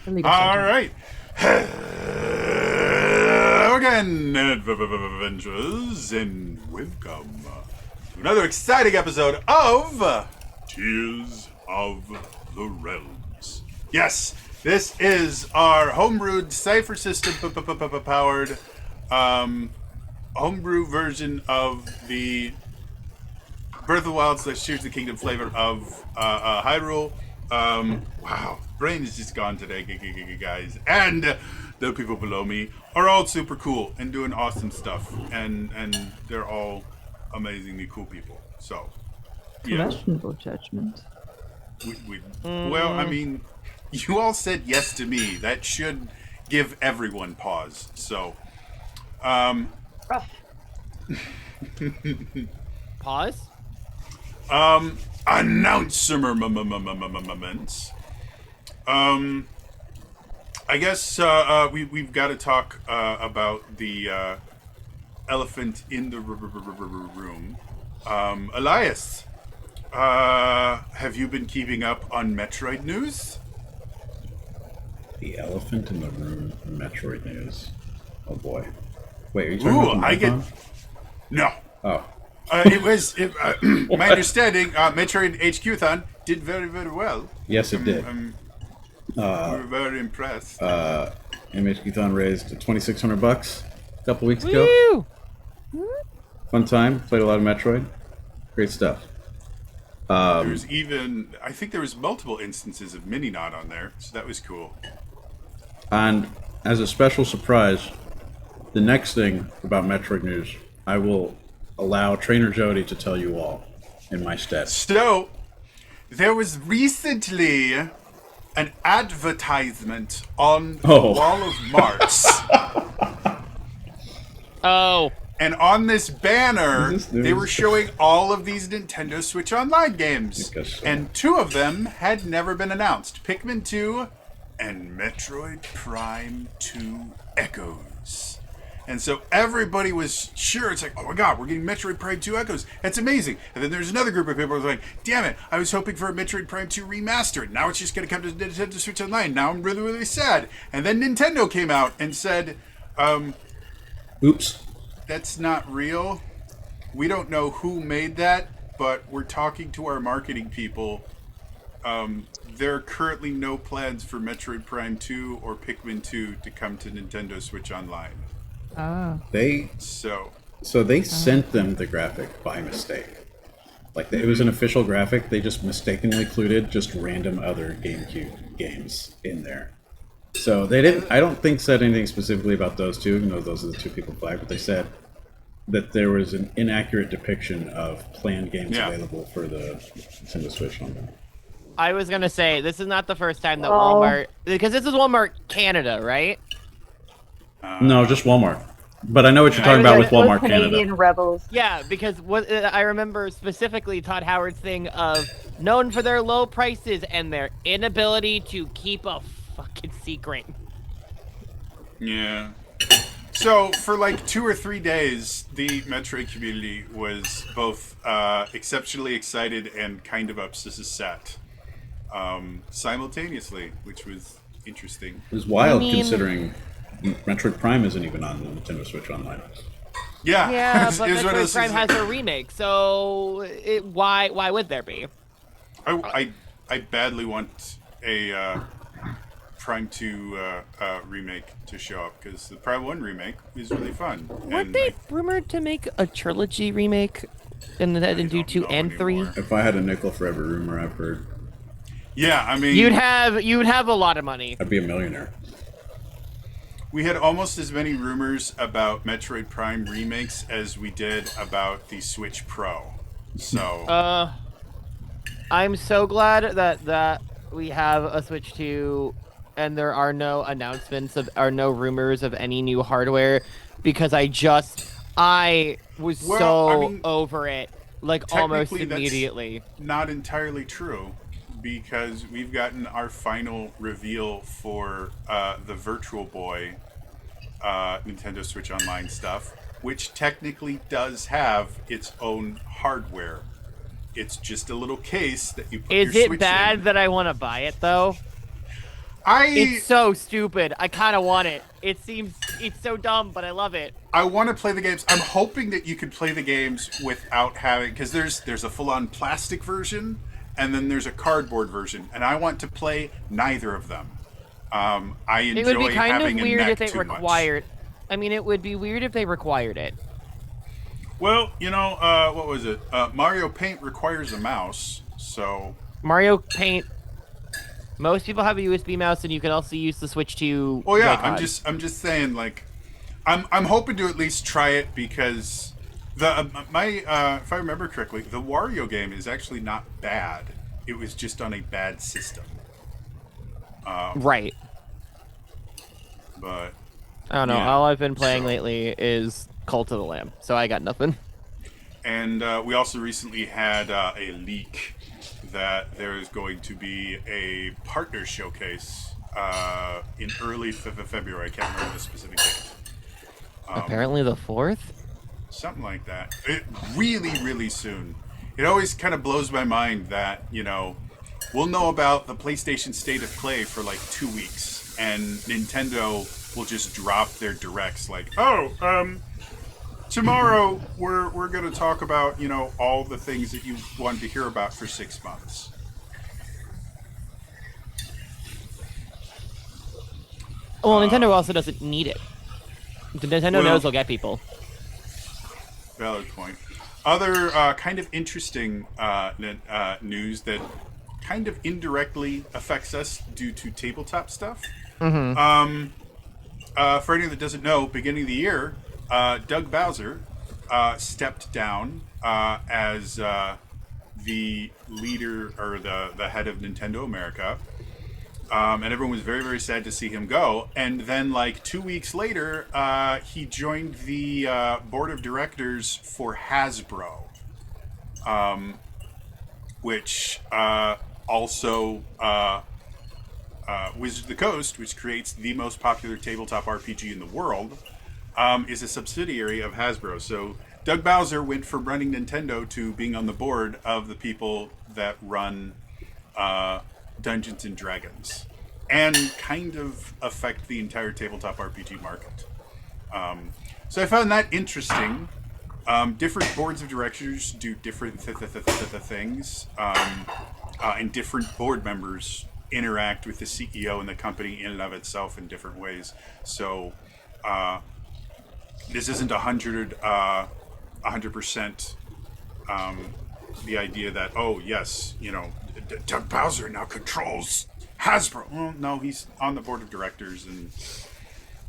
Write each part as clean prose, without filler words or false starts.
All Sergeant. right. Hello again, adventurers, and welcome to another exciting episode of Tears of the Realms. Yes, this is our homebrewed Cypher System powered homebrew version of the Breath of the Wild / Tears of the Kingdom flavor of Hyrule. Wow, brain is just gone today, guys. And the people below me are all super cool and doing awesome stuff, and they're all amazingly cool people. So, yeah, Questionable judgment. well, I mean, you all said yes to me. That should give everyone pause. So, Rough. Pause. announcements. I guess we've got to talk about the elephant in the room. Elias, have you been keeping up on Metroid news? The elephant in the room, Metroid news. Oh boy. Wait, are you talking Ooh, about the I get marathon? no. Oh, My understanding. Metroid HQ-thon did very, very well. yes, it did. We're very impressed. MHQ-thon raised $2,600 a couple weeks ago. Woo! Fun time. Played a lot of Metroid. Great stuff. There's even, I think there was multiple instances of Mini-Not on there, so that was cool. And as a special surprise, the next thing about Metroid news, I will allow Trainer Jody to tell you all in my stead. So, there was recently an advertisement on the Oh. Wall of Mars. Oh, And on this banner, Is this news? they were showing all of these Nintendo Switch Online games. Because so. And two of them had never been announced. Pikmin 2 and Metroid Prime 2 Echoes. And so everybody was sure, it's like, oh my god, we're getting Metroid Prime 2 Echoes. That's amazing. And then there's another group of people who are like, damn it, I was hoping for a Metroid Prime 2 remastered. Now it's just going to come to Nintendo Switch Online. Now I'm really, really sad. And then Nintendo came out and said, Oops. that's not real. We don't know who made that, but we're talking to our marketing people. There are currently no plans for Metroid Prime 2 or Pikmin 2 to come to Nintendo Switch Online. Ah. They So, they sent them the graphic by mistake. Like it was an official graphic. They just mistakenly included just random other GameCube games in there. So they didn't. I don't think said anything specifically about those two, even though those are the two people flagged. But they said that there was an inaccurate depiction of planned games Yeah. available for the Nintendo Switch Online. I was gonna say this is not the first time that Oh. Walmart, because this is Walmart Canada, right? No, just Walmart. But I know what you're I talking was about gonna- with Walmart Canadian Canada. rebels. Yeah, because what I remember specifically Todd Howard's thing of known for their low prices and their inability to keep a fucking secret. yeah. So, for like 2 or 3 days, the Metroid community was both exceptionally excited and kind of upset simultaneously, which was interesting. It was wild I mean- considering Metroid Prime isn't even on the Nintendo Switch Online. Yeah, Yeah, it was but one of Metroid those Prime things has a remake, so why would there be? I badly want a Prime 2 remake to show up because the Prime 1 remake is really fun. Weren't And they rumored to make a trilogy remake and then do don't 2 know and 3? anymore. If I had a nickel for every rumor I've heard, Yeah, I mean, You'd have a lot of money. I'd be a millionaire. we had almost as many rumors about Metroid Prime remakes as we did about the Switch Pro. So, I'm so glad that we have a Switch 2 and there are no announcements no rumors of any new hardware because I was Well, so I mean, over it like almost technically, that's- immediately. not entirely true because we've gotten our final reveal for the Virtual Boy Nintendo Switch Online stuff, which technically does have its own hardware. It's just a little case that you put Is your it Switch bad in. that I want to buy it though? It's so stupid. I kind of want it. It's so dumb, but I love it. I want to play the games. I'm hoping that you could play the games without having, because there's a full-on plastic version, and then there's a cardboard version, and I want to play neither of them. I enjoy It would be kind of having a weird neck if they too much. required. I mean, it would be weird if they required it. Well, what was it? Mario Paint requires a mouse, so Mario Paint. Most people have a USB mouse, and you can also use the Switch to. well, yeah. Joy-Con. I'm just saying, like, I'm hoping to at least try it because the if I remember correctly, the Wario game is actually not bad. It was just on a bad system. Right. But I don't know. Yeah, All I've been playing so- lately is Cult of the Lamb, so I got nothing. And we also recently had a leak that there is going to be a partner showcase in early February. I can't remember the specific date. Apparently the 4th. Something like that. Really, really soon. It always kind of blows my mind that, we'll know about the PlayStation State of Play for like 2 weeks, and Nintendo will just drop their directs like, tomorrow we're going to talk about, all the things that you wanted to hear about for 6 months. Well, Nintendo also doesn't need it. Nintendo Well- knows they'll get people. Valid point. Other kind of interesting news that kind of indirectly affects us due to tabletop stuff. For anyone that doesn't know, beginning of the year, Doug Bowser stepped down as the leader or the head of Nintendo America. And everyone was very, very sad to see him go. And then, like 2 weeks later, he joined the board of directors for Hasbro, which also Wizards of the Coast, which creates the most popular tabletop RPG in the world, is a subsidiary of Hasbro. So Doug Bowser went from running Nintendo to being on the board of the people that run Dungeons and Dragons, and kind of affect the entire tabletop RPG market. So I found that interesting. Different boards of directors do different things, and different board members interact with the CEO and the company in and of itself in different ways. So this isn't 100% the idea that, oh yes, Doug Bowser now controls Hasbro. Well, no, he's on the board of directors and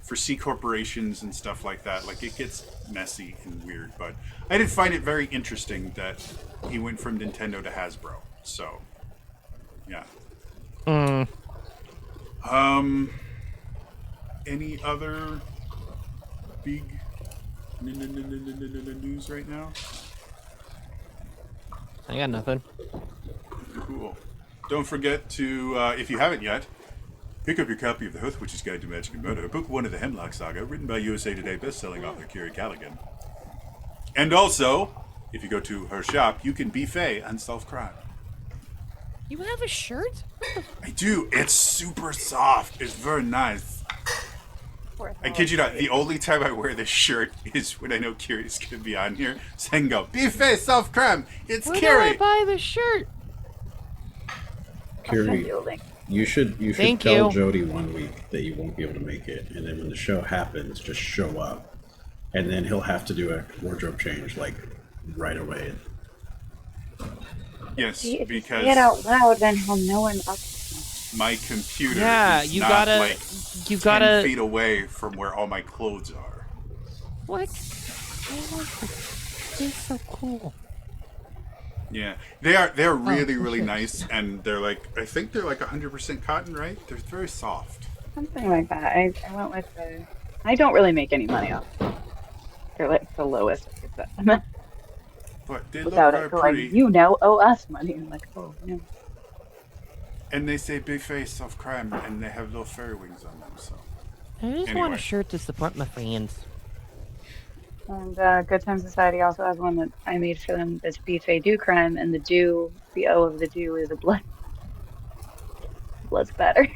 for C corporations and stuff like that. Like, it gets messy and weird, but I did find it very interesting that he went from Nintendo to Hasbro. So, yeah. Any other big news right now? I got nothing. Cool. Don't forget to, if you haven't yet, pick up your copy of The Hoth Witch's Guide to Magic and Murder, Book 1 of the Hemlock Saga, written by USA Today best-selling author Kiri Callaghan. And also, if you go to her shop, you can be Faye and solve crime. You have a shirt? I do. It's super soft. It's very nice. I kid you not. The only time I wear this shirt is when I know Kiri's going to be on here. So I can go, be Faye, solve crime. It's Where Kiri. do I buy this shirt? I'll send Kiri, you a link. you should Thank tell you. Jody 1 week that you won't be able to make it, and then when the show happens, just show up, and then he'll have to do a wardrobe change like right away. Yes, See, if you because say it out loud, then he'll know I'm up. my computer Yeah, is you not gotta- like you 10 gotta- feet away from where all my clothes are. What? This is so cool. Yeah, they're really really nice, and they're like, I think they're like 100% cotton, right? They're very soft. Something like that. I went with the. I don't really make any money off them. They're like the lowest I could set them But they without look it very going, pretty, you now owe us money. I'm like, oh, no. and they say big face of crime, and they have little fairy wings on them. So I just want Anyway. a shirt to support my friends. And Good Time Society also has one that I made for them that's Beef A Do Crime, and the O of the do is a blood. Blood spatter.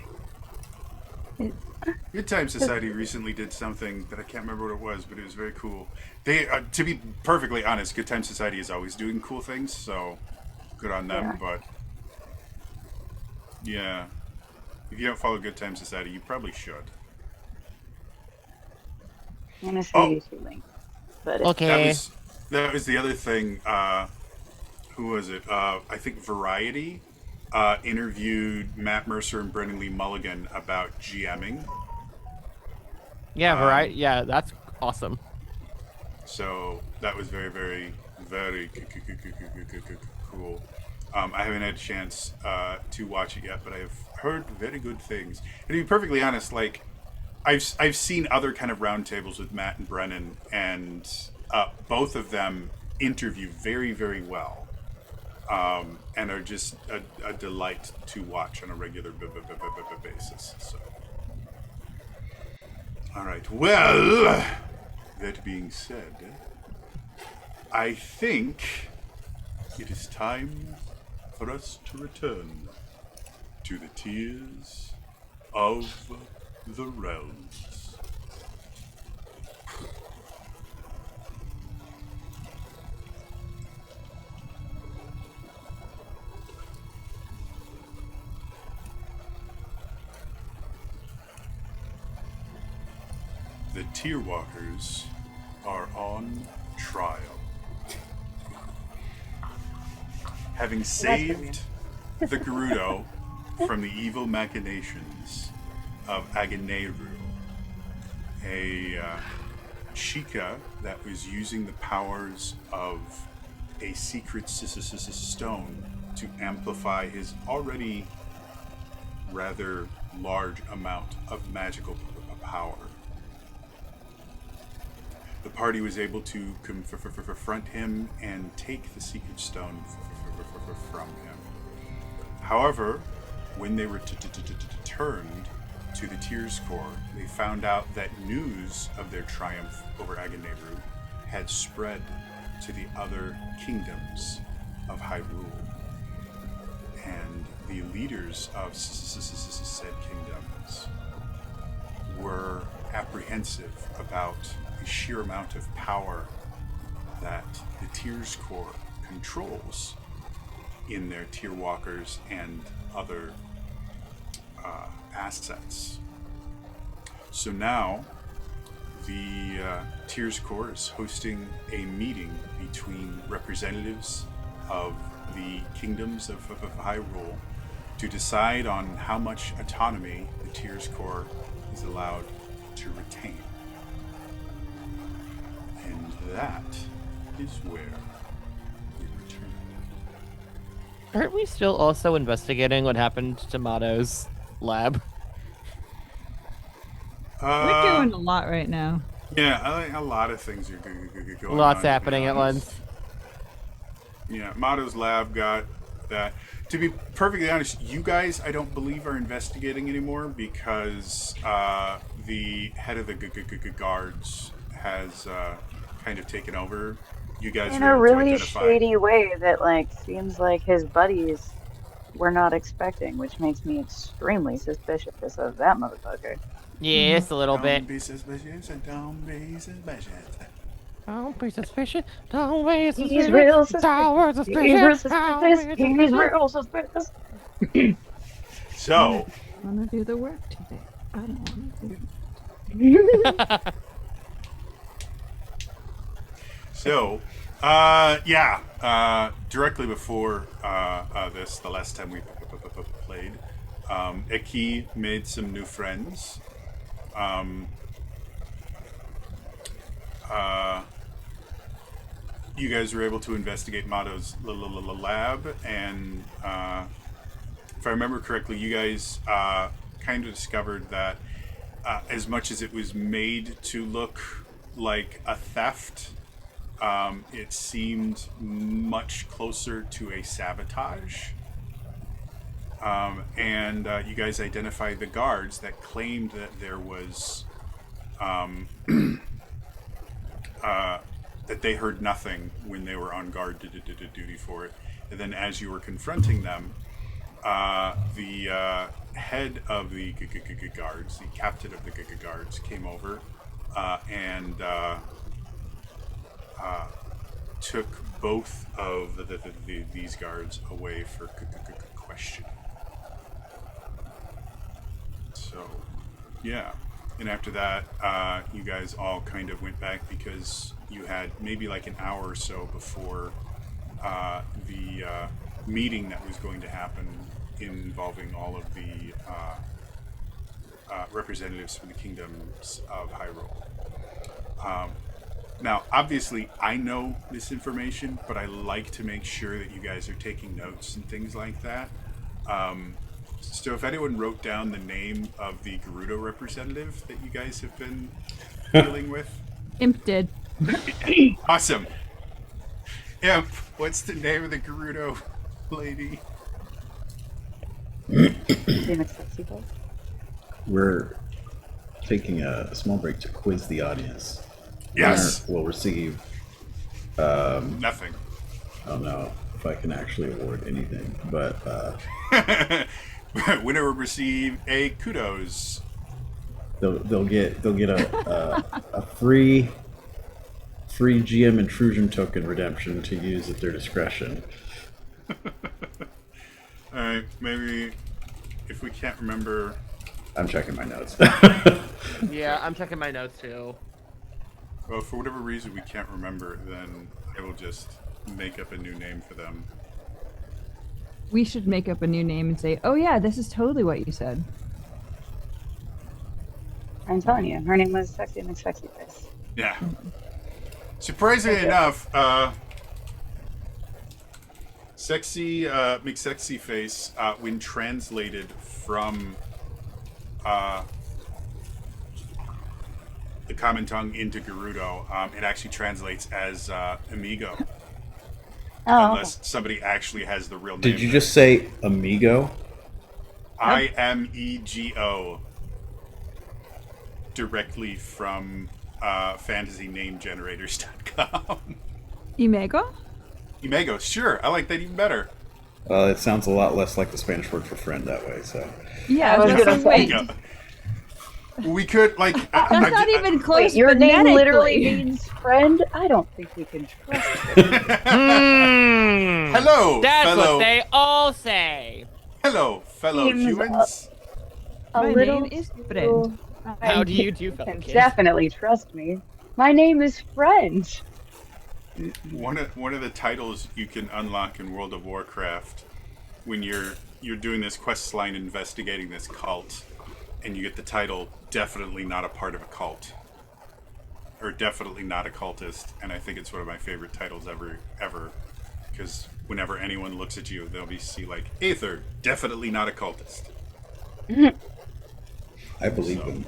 Good Time Society recently did something that I can't remember what it was, but it was very cool. They, to be perfectly honest, Good Time Society is always doing cool things, so good on them. Yeah. But yeah, if you don't follow Good Time Society, you probably should. I'm gonna Oh, send you two links, but it's, that Okay. was that was the other thing. Who was it? I think Variety interviewed Matt Mercer and Brendan Lee Mulligan about GMing. Yeah, variety. Yeah, that's awesome. So that was very, very, very cool. I haven't had a chance to watch it yet, but I've heard very good things. And to be perfectly honest, like I've seen other kind of roundtables with Matt and Brennan, and both of them interview very, very well, and are just a delight to watch on a regular basis. So, all right. Well, that being said, I think it is time for us to return to the Tears of the Realms. The Tear Walkers are on trial. Having saved the Gerudo from the evil machinations of Aganeru, a Chica that was using the powers of a secret stone to amplify his already rather large amount of magical power. The party was able to confront him and take the secret stone from him. However, when they returned to the Tears Core, they found out that news of their triumph over Aganeru had spread to the other kingdoms of Hyrule. And the leaders of said kingdoms were apprehensive about the sheer amount of power that the Tears Core controls in their Tear Walkers and other assets. So now the Tears Core is hosting a meeting between representatives of the kingdoms of Hyrule to decide on how much autonomy the Tears Core is allowed to retain. And that is where we return. Aren't we still also investigating what happened to Mato's lab? We're doing a lot right now. Yeah, a lot of things are going on. Lots to be happening at honest. once. Yeah, Mato's lab got that. To be perfectly honest, you guys, I don't believe, are investigating anymore because the head of the guards has kind of taken over. You guys in were a able to really identify. shady way that like seems like his buddies were not expecting, which makes me extremely suspicious of that motherfucker. Yes, a little bit. Don't be suspicious and don't be suspicious. Don't be suspicious. Don't be suspicious. He's real Don't suspicious. be He's real suspicious. suspicious. He's real suspicious. So, I want to do the work today. I don't want to do it. directly before this, the last time we played, Eki made some new friends. You guys were able to investigate Mato's lab, and if I remember correctly, you guys kind of discovered that as much as it was made to look like a theft, it seemed much closer to a sabotage. And you guys identified the guards that claimed that there was that they heard nothing when they were on guard to duty for it. And then as you were confronting them, the head of the guards, the captain of the guards, came over and took both of these guards away for questioning. So, yeah. And after that, you guys all kind of went back because you had maybe like an hour or so before the meeting that was going to happen involving all of the representatives from the kingdoms of Hyrule. Now, obviously, I know this information, but I like to make sure that you guys are taking notes and things like that. So if anyone wrote down the name of the Gerudo representative that you guys have been dealing with. Imp did. Awesome. Imp, what's the name of the Gerudo lady? We're taking a small break to quiz the audience. Yes. Winner will receive. Nothing. I don't know if I can actually award anything, but Winner will receive a kudos. they'll get a free GM intrusion token redemption to use at their discretion. Alright, maybe if we can't remember. I'm checking my notes. Yeah, I'm checking my notes too. Well, for whatever reason we can't remember, then I will just make up a new name for them. We should make up a new name and say, oh yeah, this is totally what you said. I'm telling you, her name was Sexy McSexy Face. Yeah. Surprisingly Okay. enough, Sexy McSexy Face, when translated from the common tongue into Gerudo, it actually translates as amigo. Oh, Unless somebody actually has the real name. Did you just say amigo? IMEGO. Directly from fantasynamegenerators.com. Imego? Imego, sure. I like that even better. It sounds a lot less like the Spanish word for friend that way. So Yeah, I was gonna say. wait. Yeah. We could, like... That's not even close. Wait, your name phonetically. literally means friend? I don't think we can trust you. Hello, That's fellow... what they all say. Hello, fellow Seems, humans. A My little name is too- Friend. How do you do, You fellow can kids? definitely trust me. My name is Friend. One of the titles you can unlock in World of Warcraft when you're doing this quest line investigating this cult, and you get the title "Definitely Not a Part of a Cult," or "Definitely Not a Cultist," and I think it's one of my favorite titles ever, because whenever anyone looks at you, they'll see like Aether, definitely not a cultist. I believe them.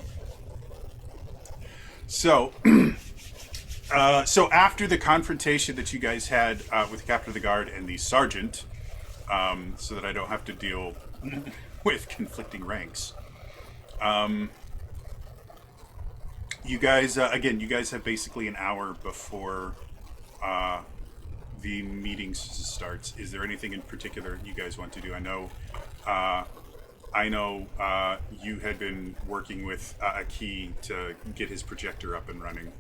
So, so after the confrontation that you guys had with the captain of the guard and the sergeant, so that I don't have to deal with conflicting ranks, you guys, again, you guys have basically an hour before the meeting starts. Is there anything in particular you guys want to do? I know you had been working with Aki to get his projector up and running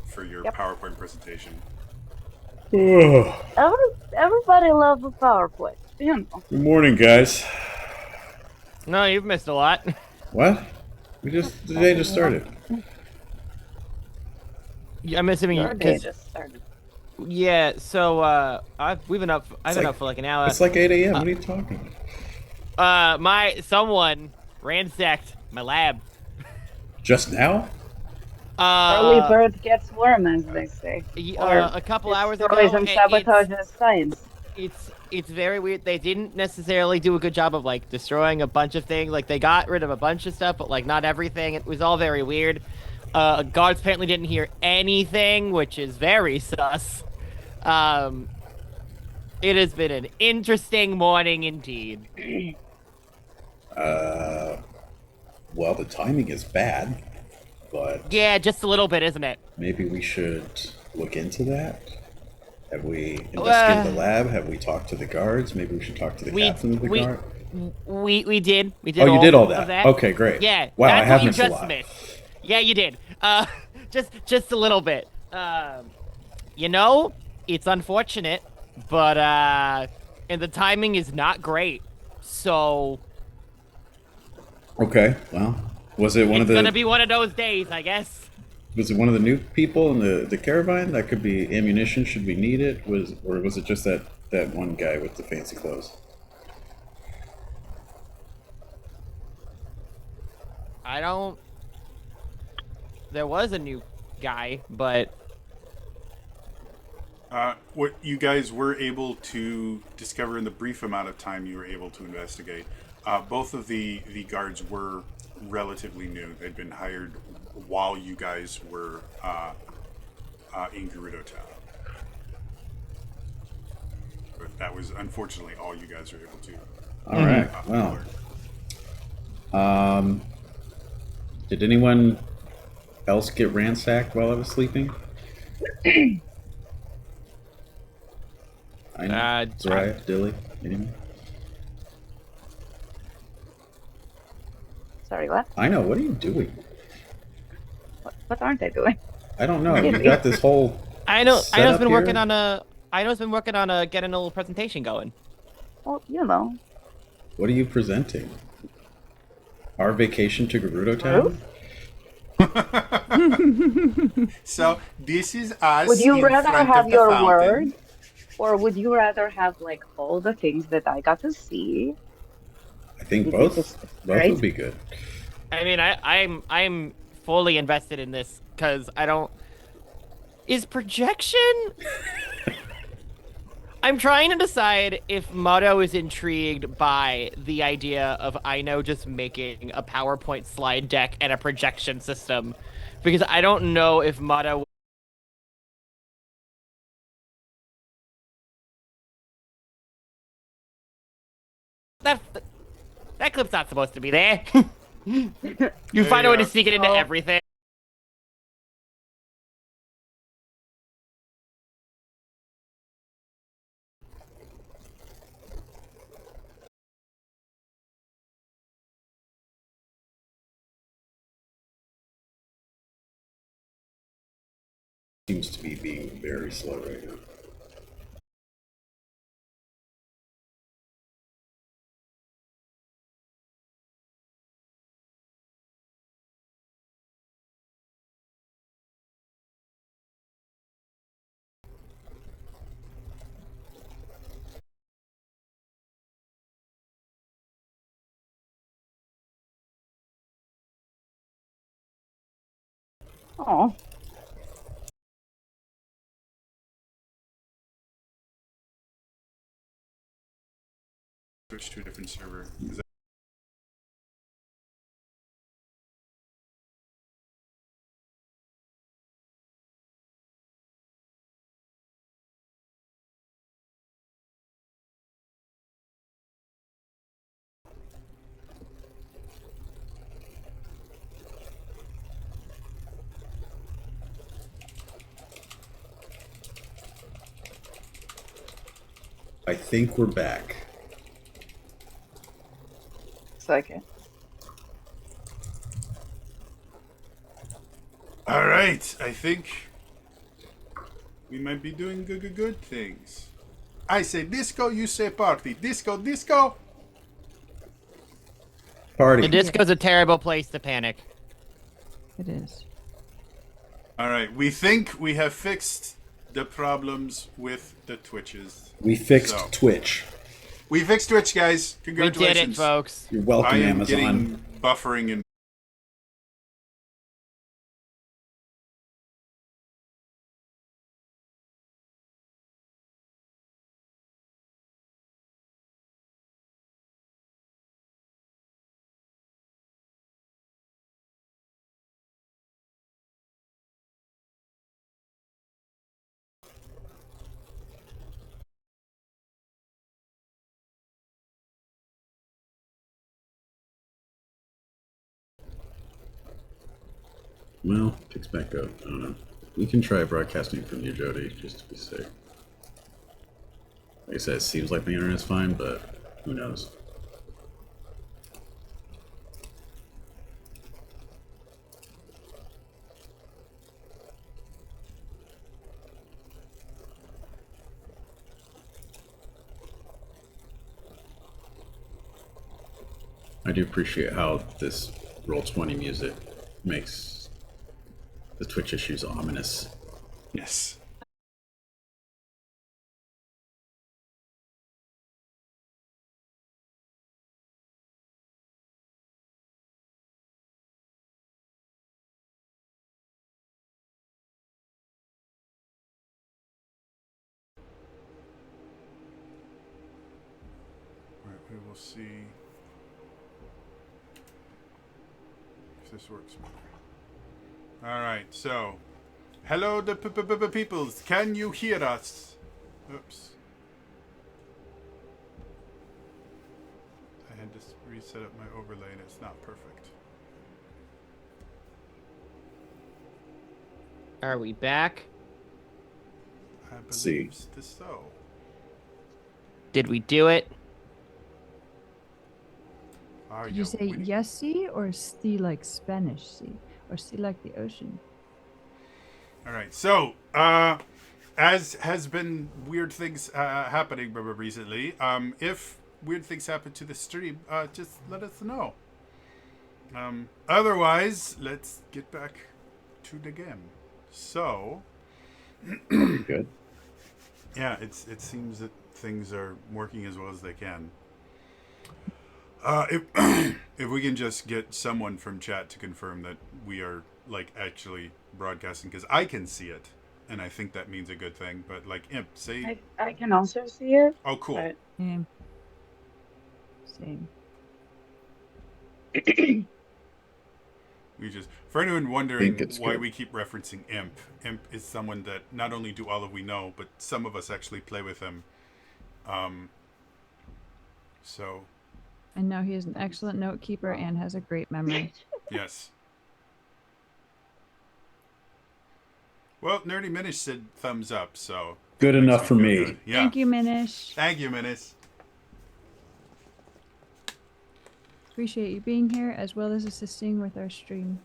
for your Yep. PowerPoint presentation. Everybody loves a PowerPoint. You know. Good morning, guys. No, you've missed a lot. What? The day just started. I'm assuming you. Your day 'Cause- just started. Yeah. So I've been up for like an hour. It's like 8 a.m. What are you talking about? Someone ransacked my lab. Just now? Early bird gets worm, as they say. A couple hours ago. Destroys and sabotages science. It's very weird. They didn't necessarily do a good job of like destroying a bunch of things. Like they got rid of a bunch of stuff, but like not everything. It was all very weird. Guards apparently didn't hear anything, which is very sus. It has been an interesting morning indeed. Well, the timing is bad, but Yeah, just a little bit, isn't it? maybe we should look into that. Have we investigated the lab? Have we talked to the guards? Maybe we should talk to the captain of the guard. We did. We did. Oh, you all did all of that. Okay, great. Yeah. Wow, that's I have what you missed a just lot. missed. Yeah, you did. Just a little bit. You know, it's unfortunate, but and the timing is not great. So Okay, well, was it one it's of gonna the be one of those days, I guess. was it one of the new people in the caravan? That could be ammunition. Should we need it? Was it just that one guy with the fancy clothes? I don't. There was a new guy, but What you guys were able to discover in the brief amount of time you were able to investigate, both of the guards were relatively new. They'd been hired while you guys were in Gerudo Town. But that was unfortunately all you guys were able to. All right. Well, did anyone else get ransacked while I was sleeping? I know. Zariah, Dilly, anyone? Sorry, what? I know. What are you doing? What aren't I doing? I don't know. You got this whole. I know. I know. setup It's been here? working on a. I know. It's been working on a getting a little presentation going. Well, you know. What are you presenting? Our vacation to Gerudo Town? So this is us. Would you in rather front have of the your fountain. word, or would you rather have like all the things that I got to see? I think You both. think it's Both right? would be good. I mean, I'm fully invested in this because I don't. Is projection? I'm trying to decide if Moto is intrigued by the idea of Ino just making a PowerPoint slide deck and a projection system, because I don't know if Moto. That clip's not supposed to be there. You find a way to sneak it into Oh. everything. Seems to be being very slow right now. Oh, Switch to a different server. I think we're back. second. All right, I think we might be doing good things. I say disco, you say party. Disco, disco. Party. The disco's a terrible place to panic. It is. All right, we think we have fixed the problems with the Twitches. We fixed So. Twitch. We fixed Twitch, guys. We Congratulations. did it, folks. You're welcome, I am Amazon. getting buffering and Well, picks back up. I don't know. We can try broadcasting from New Jody just to be safe. Like I said, it seems like the internet's fine, but who knows? I do appreciate how this Roll20 music makes the Twitch issues ominous. Yes. Right, we will see if this works better. All right, so hello, the peoples. Can you hear us? Oops. I had to reset up my overlay, and it's not perfect. Are we back? I See. believe so. Did we do it? Are Did you say winning? yes, sea, or sea like Spanish sea, or sea like the ocean? All right. So, as has been weird things happening recently, if weird things happen to the stream, just let us know. Otherwise, let's get back to the game. So, Good. yeah, it seems that things are working as well as they can. If if we can just get someone from chat to confirm that we are like actually broadcasting, because I can see it, and I think that means a good thing. But like Imp, say, I can also see it. oh, cool. But Same. Same. We just, for anyone wondering it's why good. we keep referencing Imp, Imp is someone that not only do all of we know, but some of us actually play with him. So I know he is an excellent note keeper and has a great memory. yes. Well, Nerdy Minish said thumbs up, so Good makes enough for feel me. good. Yeah. Thank you, Minish. Thank you, Menace. Appreciate you being here as well as assisting with our stream.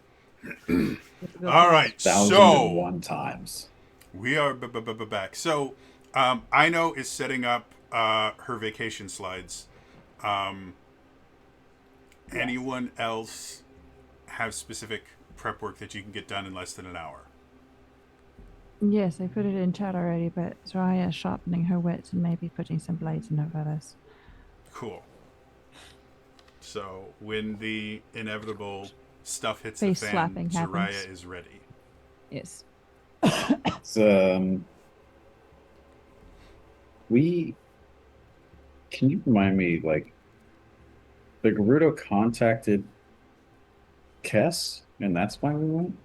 All right, 1,001 times. we are back. So, Ino is setting up her vacation slides. Anyone else have specific prep work that you can get done in less than an hour? Yes, I put it in chat already, but Soraya is sharpening her wits and maybe putting some blades in her feathers. Cool. So, when the inevitable stuff hits Face the fan, slapping Soraya happens. is ready. Yes. It's, can you remind me, like, the Gerudo contacted Kess, and that's why we went?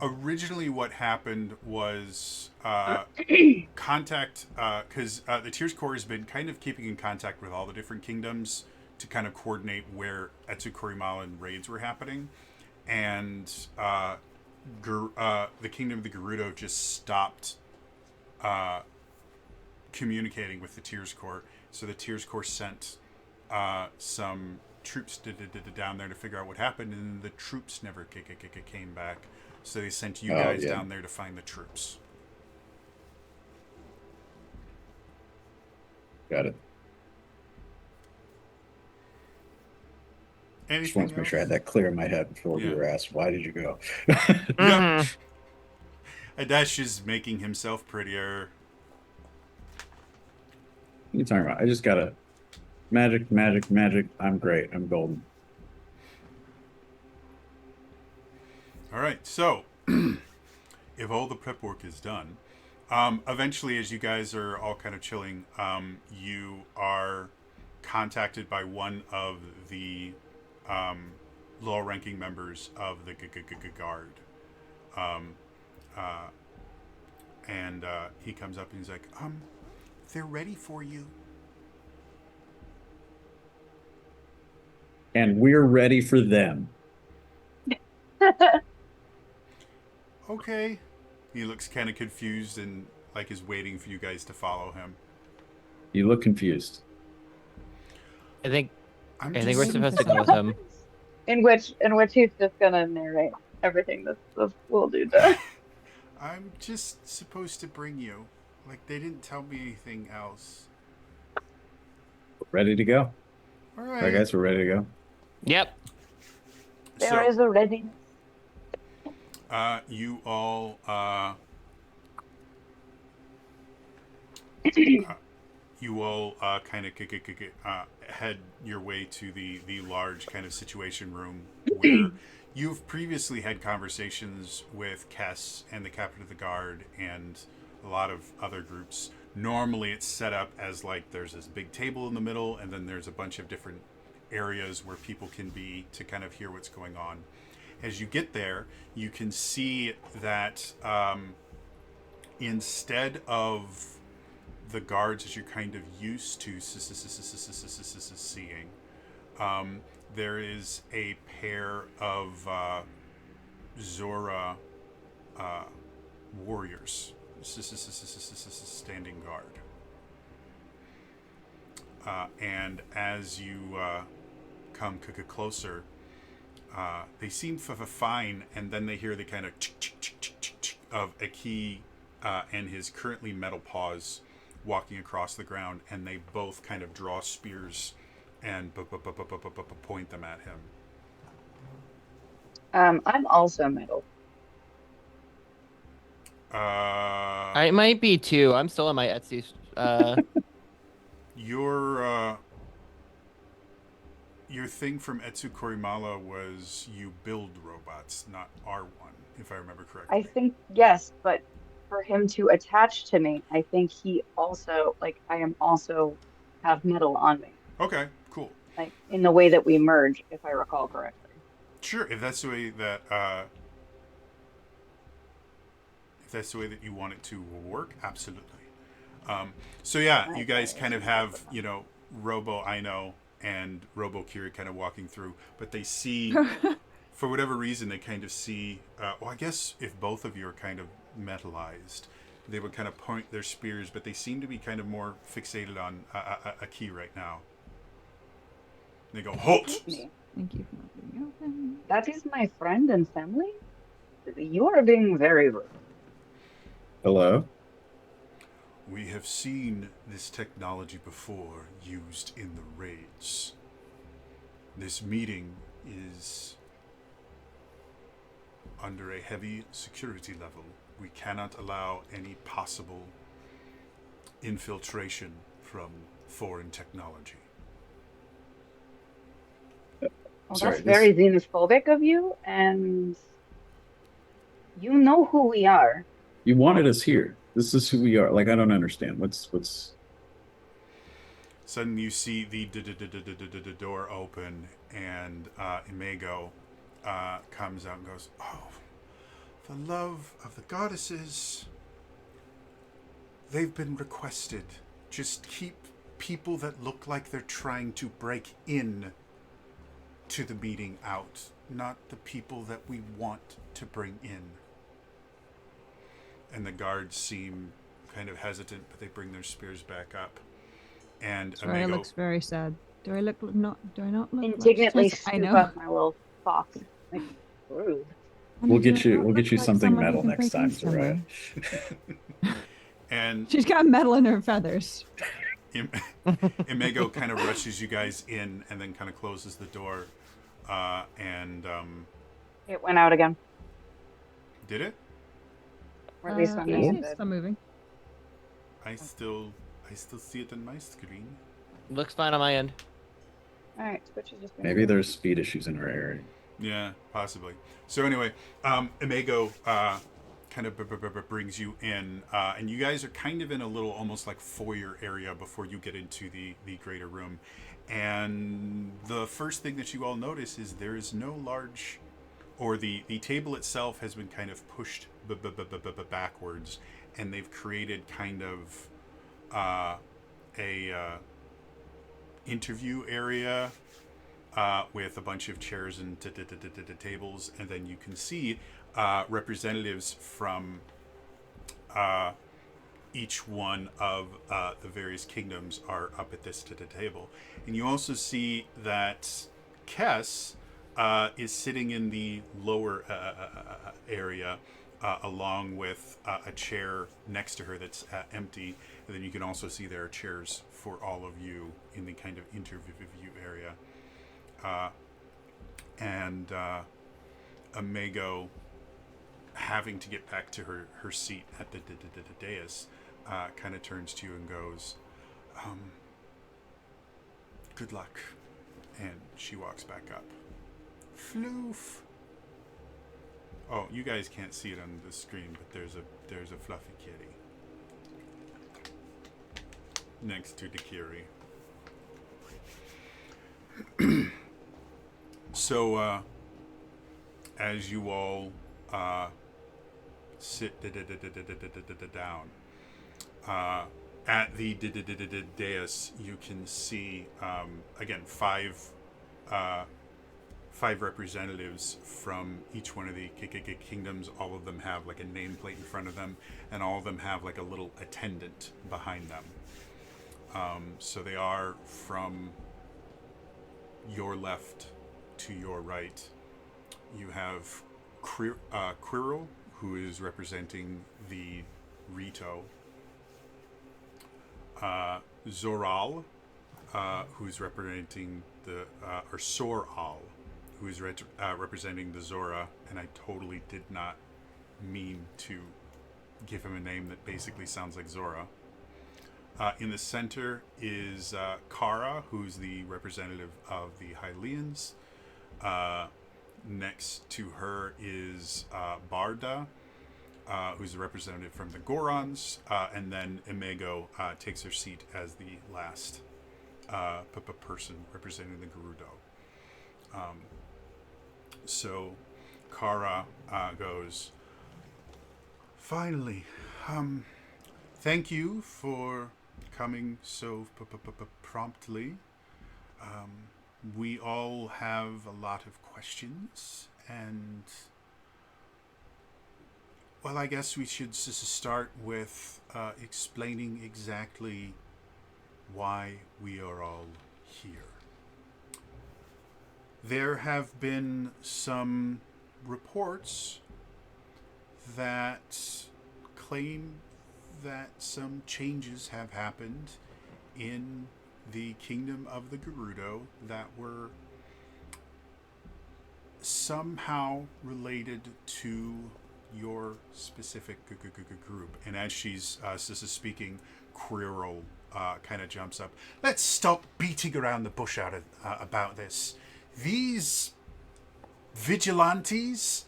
Originally what happened was contact, because the Tears Corps has been kind of keeping in contact with all the different kingdoms to kind of coordinate where Etsukurimalan raids were happening, and the kingdom of the Gerudo just stopped communicating with the Tears Corps, so the Tears Corps sent some troops down there to figure out what happened, and the troops never came back. So they sent you guys down there to find the troops. Got it. Anything Just wanted to make sure I had that clear in my head before we were asked, why did you go? Yep. Adash is making himself prettier. What are you talking about? I just got a magic. I'm great. I'm golden. All right, so if all the prep work is done, eventually, as you guys are all kind of chilling, you are contacted by one of the lower-ranking members of the guard, and he comes up and he's like, "They're ready for you." And we're ready for them. Okay. He looks kind of confused and like is waiting for you guys to follow him. You look confused. I think I'm I think we're just- supposed to go with him. in which he's just gonna narrate everything this little dude does. I'm just supposed to bring you. Like, they didn't tell me anything else. ready to go. All All right. right, guys, we're ready to go. Yep. There is a readiness. You all kind of head your way to the large kind of situation room where you've previously had conversations with Kess and the captain of the guard and a lot of other groups. Normally it's set up as like there's this big table in the middle and then there's a bunch of different areas where people can be to kind of hear what's going on. As you get there, you can see that instead of the guards as you're kind of used to seeing, there is a pair of Zora warriors standing guard. And as you come closer, they seem fine, and then they hear the kind of of a key and his currently metal paws walking across the ground, and they both kind of draw spears and point them at him. I'm also metal. I might be too. I'm still on my Etsy. Your thing from Etsu Korimala was you build robots, not R1, if I remember correctly. I think, yes, but for him to attach to me, I think he also, like, I am also have metal on me. Okay, cool. Like, in the way that we merge, if I recall correctly. Sure, if that's the way that you want it to work, absolutely. So yeah, you guys kind of have, Robo Aino and Robo Kiri kind of walking through, but they see, for whatever reason, they kind of see, well, I guess if both of you are kind of metallized, they would kind of point their spears, but they seem to be kind of more fixated on a key right now. They go, halt! Thank you for not being open. That is my friend and family? You are being very rude. Hello? We have seen this technology before used in the raids. This meeting is under a heavy security level. We cannot allow any possible infiltration from foreign technology. Well, Sorry, that's very xenophobic of you, and you know who we are. You wanted us here. This is who we are. Like, I don't understand. What's... Suddenly you see the door open, and Imago comes out and goes, "Oh, the love of the goddesses. They've been requested. Just keep people that look like they're trying to break in to the meeting out, not the people that we want to bring in." And the guards seem kind of hesitant, but they bring their spears back up. And Sorry, Imago looks very sad. Do I not look? Indignantly like I scoop know. up my little fox. Like, rude. We'll get you Look like something someone metal who can next break time, in somewhere. Zorat. and She's got metal in her feathers. Imago kind of rushes you guys in and then kind of closes the door. And It went out again. did it? Or at least on Yeah, me. it's still moving. I still see it on my screen. Looks fine on my end. Alright, Twitch is just Maybe there's speed issues in our area. Yeah, possibly. So anyway, Imago kind of brings you in, and you guys are kind of in a little almost like foyer area before you get into the greater room. And the first thing that you all notice is there is no large, or the table itself has been kind of pushed backwards, and they've created kind of a interview area with a bunch of chairs and tables, and then you can see representatives from each one of the various kingdoms are up at this table. And you also see that Kess is sitting in the lower area, along with a chair next to her that's empty. And then you can also see there are chairs for all of you in the kind of interview area. And Amago, having to get back to her seat at the dais, kind of turns to you and goes, good luck. And she walks back up. Floof. Oh, you guys can't see it on the screen, but there's a fluffy kitty next to Dakiri. So, as you all sit down at the dais, you can see again five representatives from each one of the kingdoms. All of them have like a nameplate in front of them, and all of them have like a little attendant behind them. So they are from your left to your right. You have Quirrell, who is representing the Rito. Zoral, who's representing or Soral, who is representing the Zora, and I totally did not mean to give him a name that basically sounds like Zora. In the center is Kara, who's the representative of the Hylians. Next to her is Barda, who's the representative from the Gorons, and then Imago takes her seat as the last person representing the Gerudo. So Kara goes, finally, thank you for coming so promptly. We all have a lot of questions, and well, I guess we should start with explaining exactly why we are all here. There have been some reports that claim that some changes have happened in the kingdom of the Gerudo that were somehow related to your specific group. And as she's speaking, Quirrell kind of jumps up. Let's stop beating around the bush about this. These vigilantes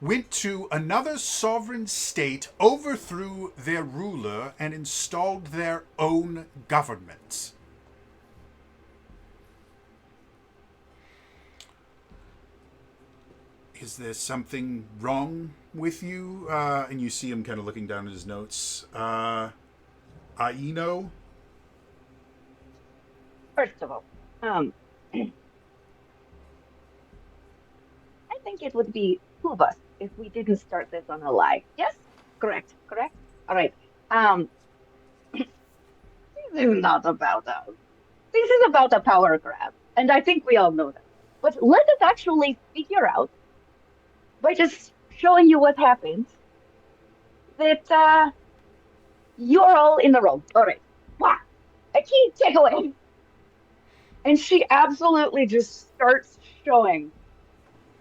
went to another sovereign state, overthrew their ruler, and installed their own government. Is there something wrong with you? And you see him kind of looking down at his notes. Aino? First of all, I think it would be two of us if we didn't start this on a lie. Yes? Correct. All right. This is not about us. This is about a power grab, and I think we all know that. But let us actually figure out, by just showing you what happens, that you're all in the wrong. All right. Wow. A key takeaway. And she absolutely just starts showing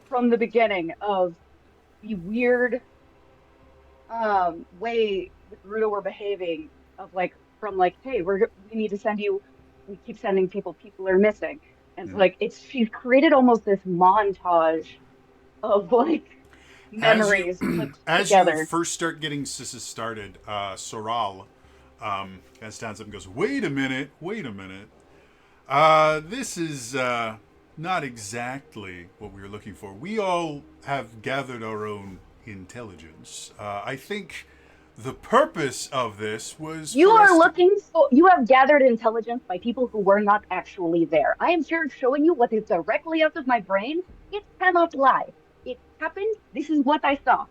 from the beginning of the weird way the Gerudo were behaving, of like, from like, hey, we need to send you, we keep sending people are missing. And like, she's created almost this montage of like memories put as together. you first start getting started, Soral kind of stands up and goes, wait a minute. This is not exactly what we were looking for. We all have gathered our own intelligence. I think the purpose of this was you have gathered intelligence by people who were not actually there. I am here showing you what is directly out of my brain. It cannot lie. It happened. This is what I saw.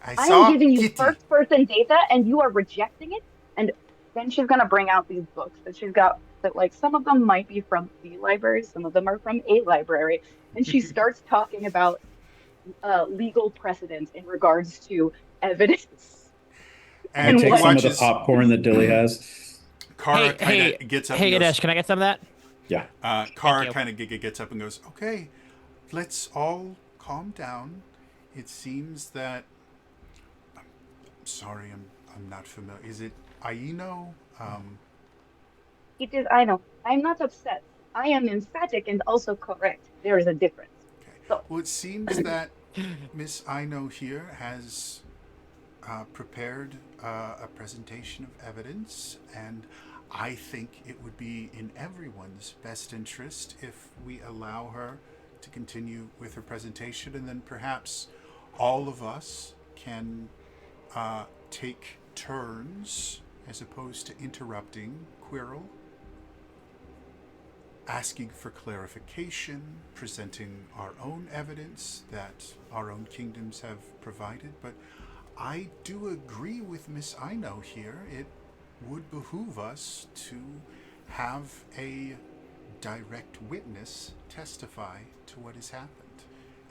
I am giving you first-person data, and you are rejecting it. And then she's gonna bring out these books that she's got. That like some of them might be from the library, some of them are from a library, and she starts talking about legal precedent in regards to evidence. And And Take what- some of the watches popcorn that Dilly has. Kara Hey, kind hey, of gets up hey, and goes, Ganesh, can I get some of that? Yeah. Kara you. kind of gets up and goes, okay, let's all calm down. It seems that I'm sorry, I'm not familiar. Is it Aino? It is, I know. I'm not upset. I am emphatic and also correct. There is a difference. Okay. So, Well, it seems that Miss Aino here has prepared a presentation of evidence, and I think it would be in everyone's best interest if we allow her to continue with her presentation, and then perhaps all of us can take turns as opposed to interrupting Quirrell, asking for clarification, presenting our own evidence that our own kingdoms have provided. But I do agree with Miss Aino here. It would behoove us to have a direct witness testify to what has happened.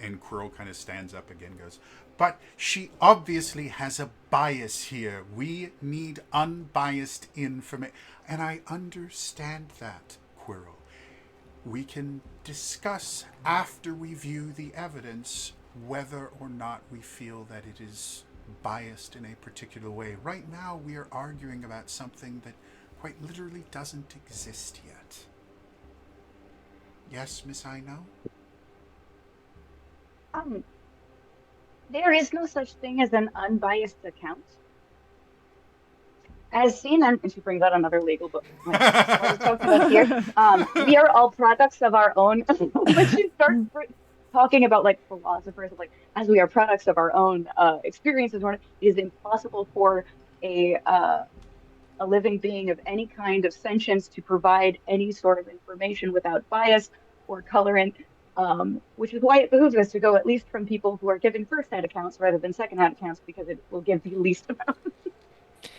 And Quirrell kind of stands up again and goes, but she obviously has a bias here. We need unbiased information. And I understand that, Quirrell. We can discuss after we view the evidence whether or not we feel that it is biased in a particular way. Right now, we are arguing about something that quite literally doesn't exist yet. Yes, Miss Aino? there is no such thing as an unbiased account. As seen, and she brings out another legal book. Like, what we're talking about here, we are all products of our own. When she starts talking about like philosophers, like as we are products of our own experiences, it is impossible for a living being of any kind of sentience to provide any sort of information without bias or colorant. Which is why it behooves us to go at least from people who are giving first-hand accounts rather than second-hand accounts, because it will give the least amount.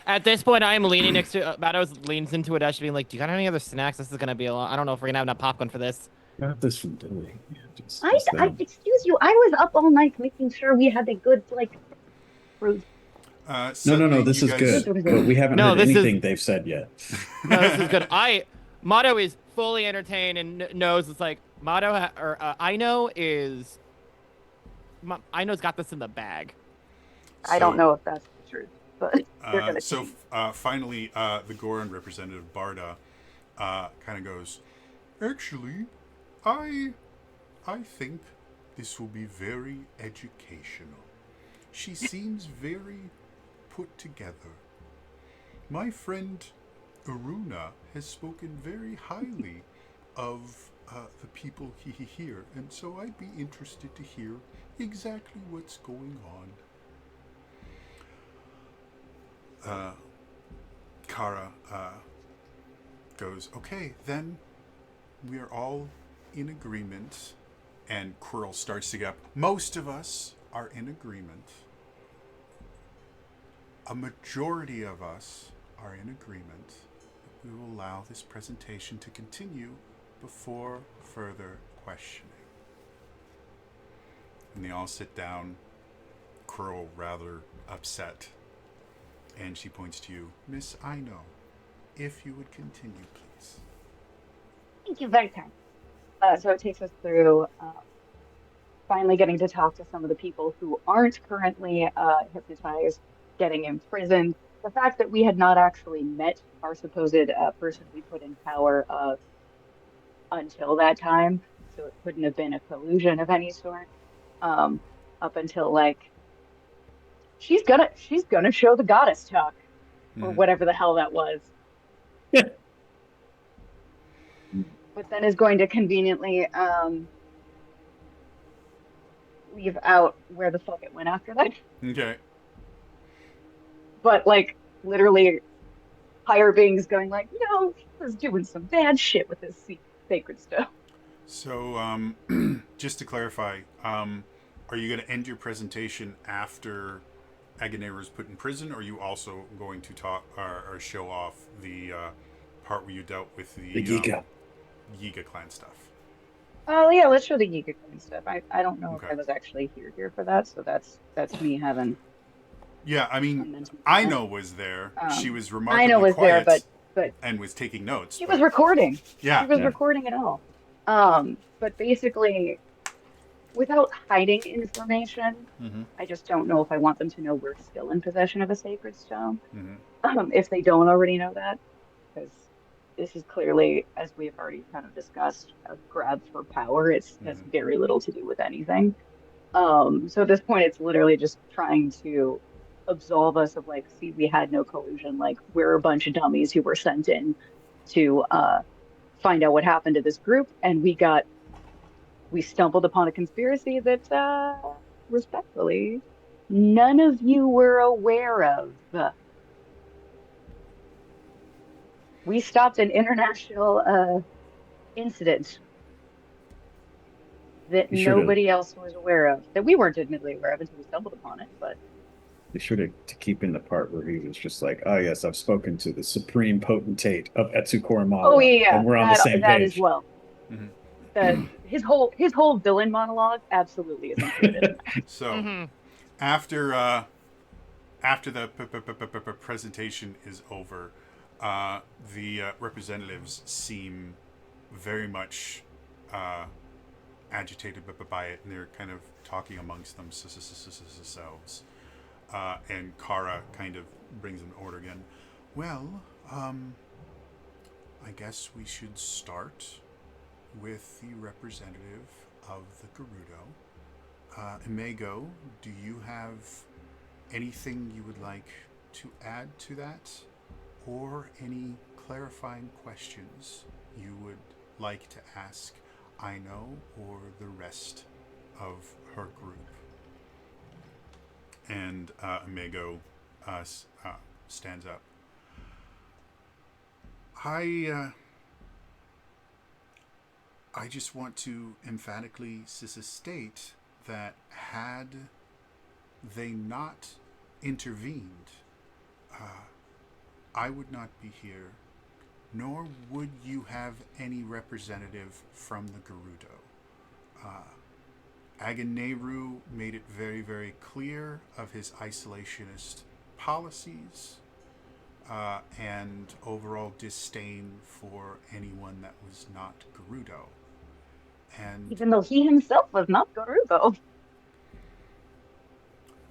At this point, I am leaning next to Matos leans into Adesh, being like, "Do you got any other snacks? This is gonna be a lot. I don't know if we're gonna have enough popcorn for this." Got this from Dilly. Yeah, just Excuse you, I was up all night making sure we had a good like fruit. No. This is good. But we haven't No, heard this is- anything they've said yet. No, this is good. Mato is fully entertained and knows it's like Aino is. Aino's got this in the bag. I don't know if that's the truth, but you're gonna see. Finally, the Goron representative, Barda, kind of goes, actually, I think this will be very educational. She seems very put together. My friend Aruna has spoken very highly of the people here, and so I'd be interested to hear exactly what's going on. Kara goes, okay, then we are all in agreement. And Quirrell starts to get up. Most of us are in agreement. A majority of us are in agreement that we will allow this presentation to continue before further questioning. And they all sit down, Quirrell rather upset. And she points to you, Miss Aino, if you would continue, please. Thank you, very kind. So it takes us through finally getting to talk to some of the people who aren't currently hypnotized, getting imprisoned. The fact that we had not actually met our supposed person we put in power until that time, so it couldn't have been a collusion of any sort. Up until like she's gonna show the goddess talk, or whatever the hell that was. But then is going to conveniently leave out where the fuck it went after that. Okay. But like literally higher beings going like, no, he was doing some bad shit with his sacred stuff. So, just to clarify, are you going to end your presentation after Agonera is put in prison, or are you also going to talk or show off the part where you dealt with the The Giga. Yiga clan stuff? Oh yeah, let's show the Yiga and stuff. I don't know if Okay. I was actually here for that, so that's me having Yeah, I a mean, mental moment. Aino was there. She Um, was Ina remarkably was there, quiet but and was taking notes, she was but recording. She yeah. was Yeah. recording it all. But basically, without hiding information, Mm-hmm. I just don't know if I want them to know we're still in possession of a sacred stone. Mm-hmm. If they don't already know that, because this is clearly, as we have already kind of discussed, a grab for power. It has Mm-hmm. very little to do with anything. So at this point, it's literally just trying to absolve us of like, see, we had no collusion. Like, we're a bunch of dummies who were sent in to find out what happened to this group, and we stumbled upon a conspiracy that, respectfully, none of you were aware of. We stopped an international incident that Be sure to nobody else was aware of, that we weren't admittedly aware of until we stumbled upon it. But be sure to keep in the part where he was just like, "Oh yes, I've spoken to the supreme potentate of Etsu oh Koromawa, yeah, and we're on the that same that as page." well. Mm-hmm. That his whole villain monologue absolutely is included in that. So Mm-hmm. after the presentation is over, the representatives seem very much agitated by it, and they're kind of talking amongst themselves. And Kara kind of brings them to order again. Well, I guess we should start with the representative of the Gerudo. Imago, do you have anything you would like to add to that? Or any clarifying questions you would like to ask Aino or the rest of her group? And Imago stands up. I just want to emphatically state that had they not intervened, I would not be here, nor would you have any representative from the Gerudo. Aganeru made it very, very clear of his isolationist policies and overall disdain for anyone that was not Gerudo. And Even though he himself was not Garubo.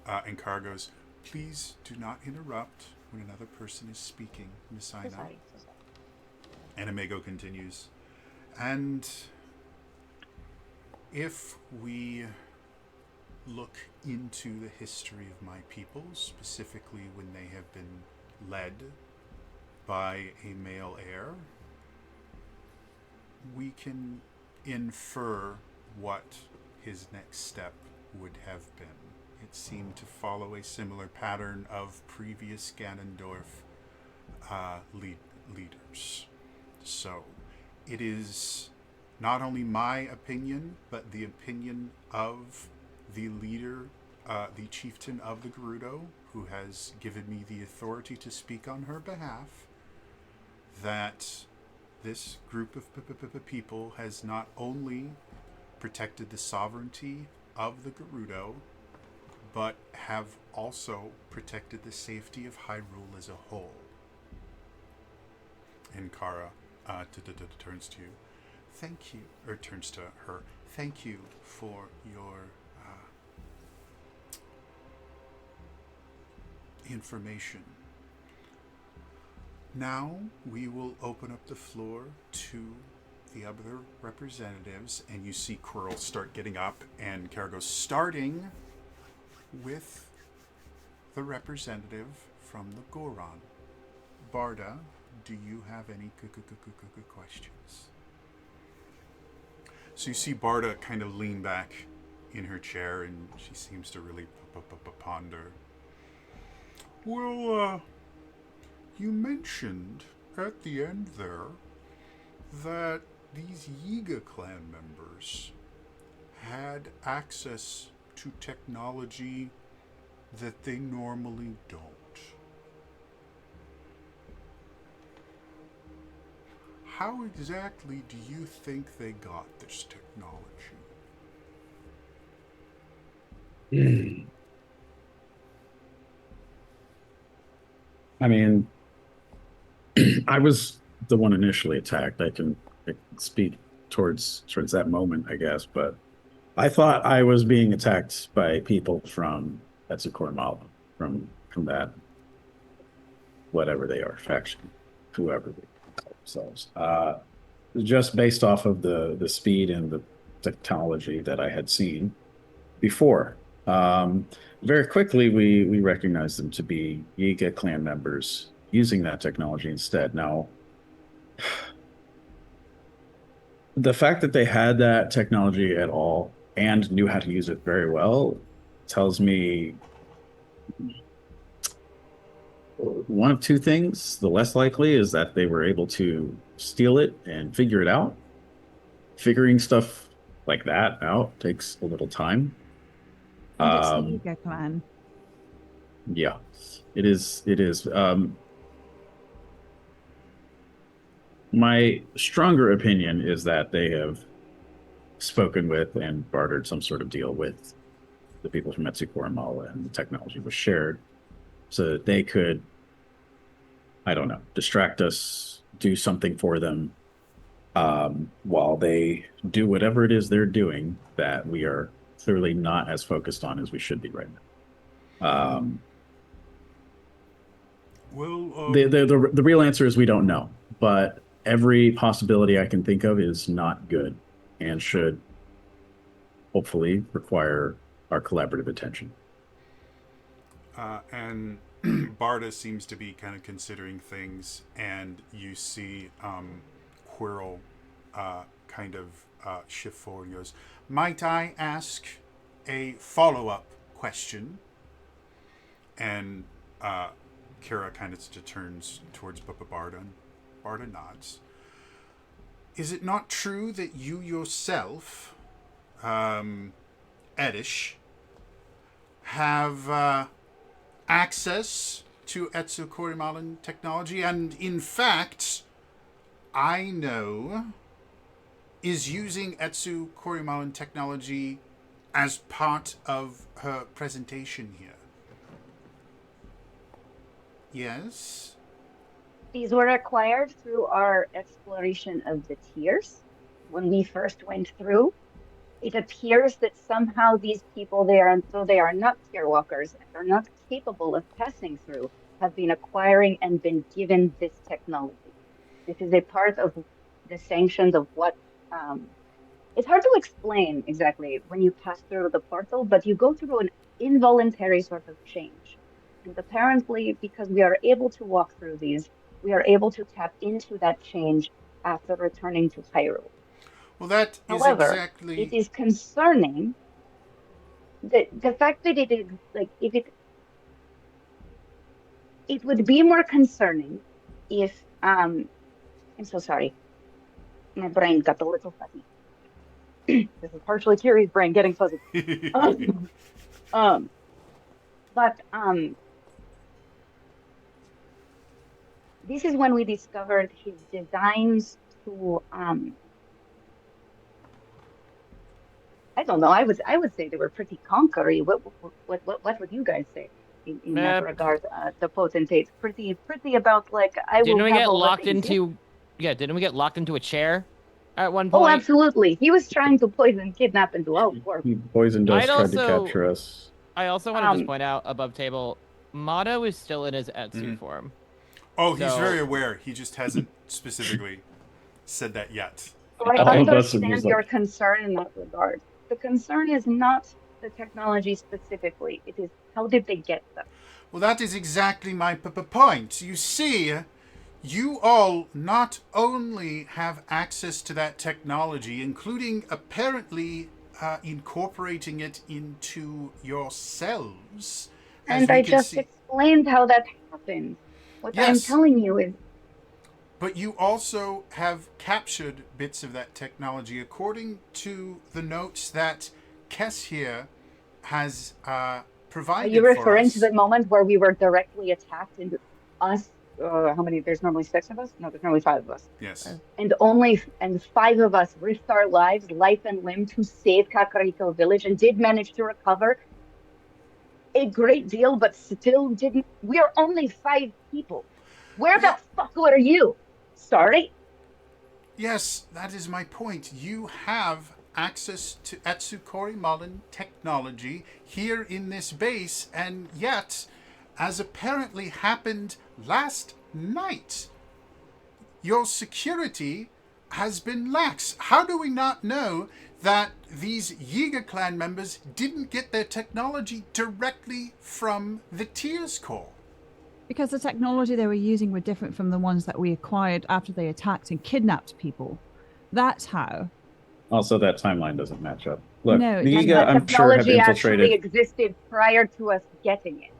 and Kara goes, please do not interrupt when another person is speaking, Miss So Aina. sorry, so sorry. And Imago continues. And if we look into the history of my people, specifically when they have been led by a male heir, we can infer what his next step would have been. It seemed to follow a similar pattern of previous Ganondorf leaders. So, it is not only my opinion, but the opinion of the leader, the chieftain of the Gerudo, who has given me the authority to speak on her behalf, that this group of people has not only protected the sovereignty of the Gerudo, but have also protected the safety of Hyrule as a whole. And Kara turns to you. Thank you, or turns to her. Thank you for your information. Now we will open up the floor to the other representatives, and you see Quirrell start getting up, and Kara goes, starting with the representative from the Goron. Barda, do you have any questions? So you see Barda kind of lean back in her and she seems to really ponder. Well, you mentioned at the end there that these Yiga clan members had access to technology that they normally don't. how exactly do you think they got this technology? I mean, I was the one initially attacked. I can speak towards that moment, I guess, but I thought I was being attacked by people from Etsukormal, from that whatever they are faction, whoever they call themselves. Just based off of the speed and the technology that I had seen before. Very quickly, we recognized them to be Yiga clan members using that technology instead. Now, the fact that they had that technology at all and knew how to use it very well tells me one of two things. The less likely is that they were able to steal it and figure it out. Figuring stuff like that out takes a little time. And it's the Ego clan. Yeah, it is. It is. My stronger opinion is that they have spoken with and bartered some sort of deal with the people from Etsukoromala, and the technology was shared so that they could, I don't know, distract us, do something for them, while they do whatever it is they're doing that we are clearly not as focused on as we should be right now. Well, The real answer is we don't know, but every possibility I can think of is not good and should hopefully require our collaborative attention. and Barda seems to be kind of considering things, and you see Quirrell kind of shift forward and goes, "Might I ask a follow-up question?" And Kira kind of turns towards Barda, and Barda nods. "Is it not true that you yourself, Edish, have access to Etsukoromala technology, and in fact, I know is using Etsukoromala technology as part of her presentation here?" Yes? These were acquired through our exploration of the tiers. When we first went through, it appears that somehow these people there, though they are not tier walkers and are not capable of passing through, have been acquiring and been given this technology. This is a part of the sanctions of what it's hard to explain exactly when you pass through the portal, but you go through an involuntary sort of change. And apparently, because we are able to walk through these, we are able to tap into that change after returning to Hyrule. Well, that is However, exactly... it is concerning that the fact that it is like if it would be more concerning if I'm so sorry. My brain got a little fuzzy. This is partially Kiri's brain getting fuzzy. But this is when we discovered his designs to I don't know. I would say they were pretty conquering. What would you guys say in that regard? The potentates pretty about like I Didn't will we have get all the locked things. into? Yeah, didn't we get locked into a chair at one point? Oh, absolutely. He was trying to poison, kidnap, and do all the work. He poisoned us, I'd tried to also- capture us. I also want to just point out above table, Mado is still in his Etsu form. Oh, he's So- very aware. He just hasn't specifically said that yet. So I All of us are understand just your like- concern in that regard. The concern is not the technology specifically. It is how did they get them? Well, that is exactly my point. You see, you all not only have access to that technology, including apparently incorporating it into yourselves. as And we I can just see. explained how that happened. What I'm Yes. telling you is But you also have captured bits of that technology, according to the notes that Kess here has are provided you referring for us. to the moment where we were directly attacked and us how many? There's normally 6 of us. No, there's normally 5 of us. Yes. And 5 of us risked our lives, life and limb, to save Kakariko Village, and did manage to recover a great deal, but still didn't. We are only 5 people. Where the fuck were you? Sorry. Yes, that is my point. You have access to Etsukori Mullen technology here in this base, and yet, as apparently happened last night, your security has been lax. How do we not know that these Yiga clan members didn't get their technology directly from the Tears Core? Because the technology they were using were different from the ones that we acquired after they attacked and kidnapped people. That's how. Also, that timeline doesn't match up. Look, No, it the doesn't. Yiga, That I'm sure, have technology actually infiltrated. existed prior to us getting it.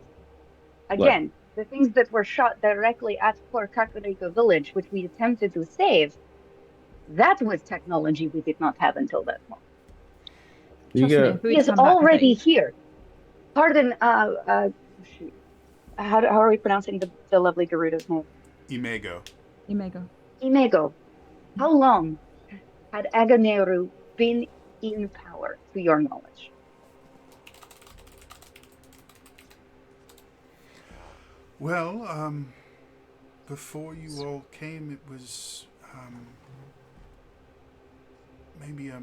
Again, the things that were shot directly at poor Kakariko Village, which we attempted to save, that was technology we did not have until that moment. Trust me, Yiga, if we'd He is come back with already it- here. Pardon, shoot. How are we pronouncing the lovely Gerudo's name? Imego. Imego. Imego. How long had Aganeru been in power, to your knowledge? Well, before you all came, it was maybe a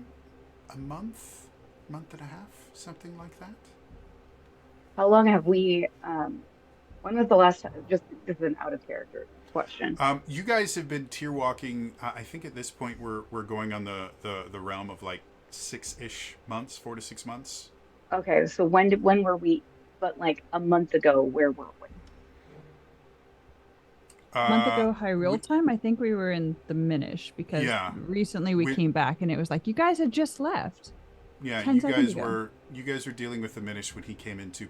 month and a half, something like that. How long have we, when was the last time, just this is an out of character question. You guys have been tier walking. I think at this point we're going on the realm of like 6-ish months, 4 to 6 months. Okay, so when were we, but like a month ago, where were we? A month ago, Hyrule time, I think we were in the Minish because Yeah. recently we came back and it was like, you guys had just left. Yeah, 10 you seconds guys ago. were dealing with the Minish when he came into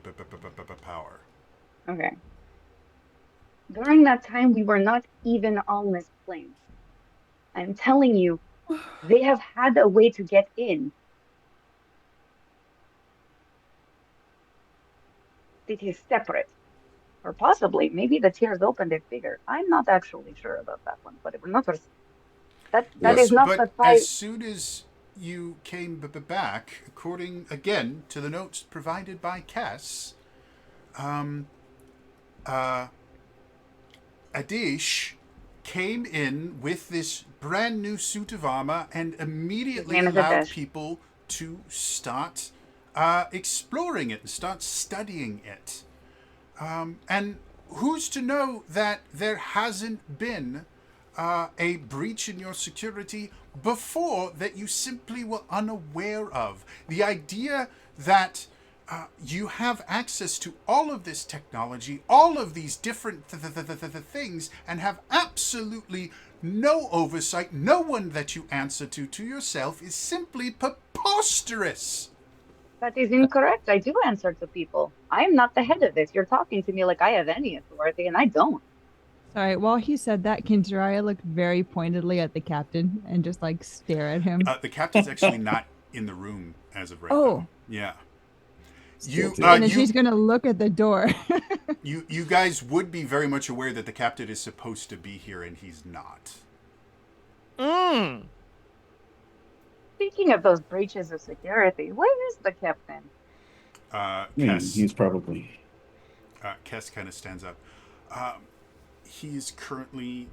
power. Okay. During that time, we were not even on this plane. I'm telling you, they have had a way to get in. It is separate. Or possibly, maybe the tiers opened it bigger. I'm not actually sure about that one, but we're not. That is not but the five. as soon as you came back, according again to the notes provided by Cass, Adish came in with this brand new suit of armor and immediately His name is allowed Adish. people to start exploring it and start studying it. And who's to know that there hasn't been a breach in your security before that you simply were unaware of? The idea that you have access to all of this technology, all of these different things, and have absolutely no oversight, no one that you answer to yourself, is simply preposterous. That is incorrect. I do answer to people. I am not the head of this. You're talking to me like I have any authority, and I don't. Sorry, while he said that, Kintaraya looked very pointedly at the captain and just like stare at him. The captain's actually not in the room as of right Oh. now. Yeah. And then she's gonna look at the door. You guys would be very much aware that the captain is supposed to be here and he's not. Speaking of those breaches of security, where is the captain? Cass, he's probably. Cass kind of stands up. He's currently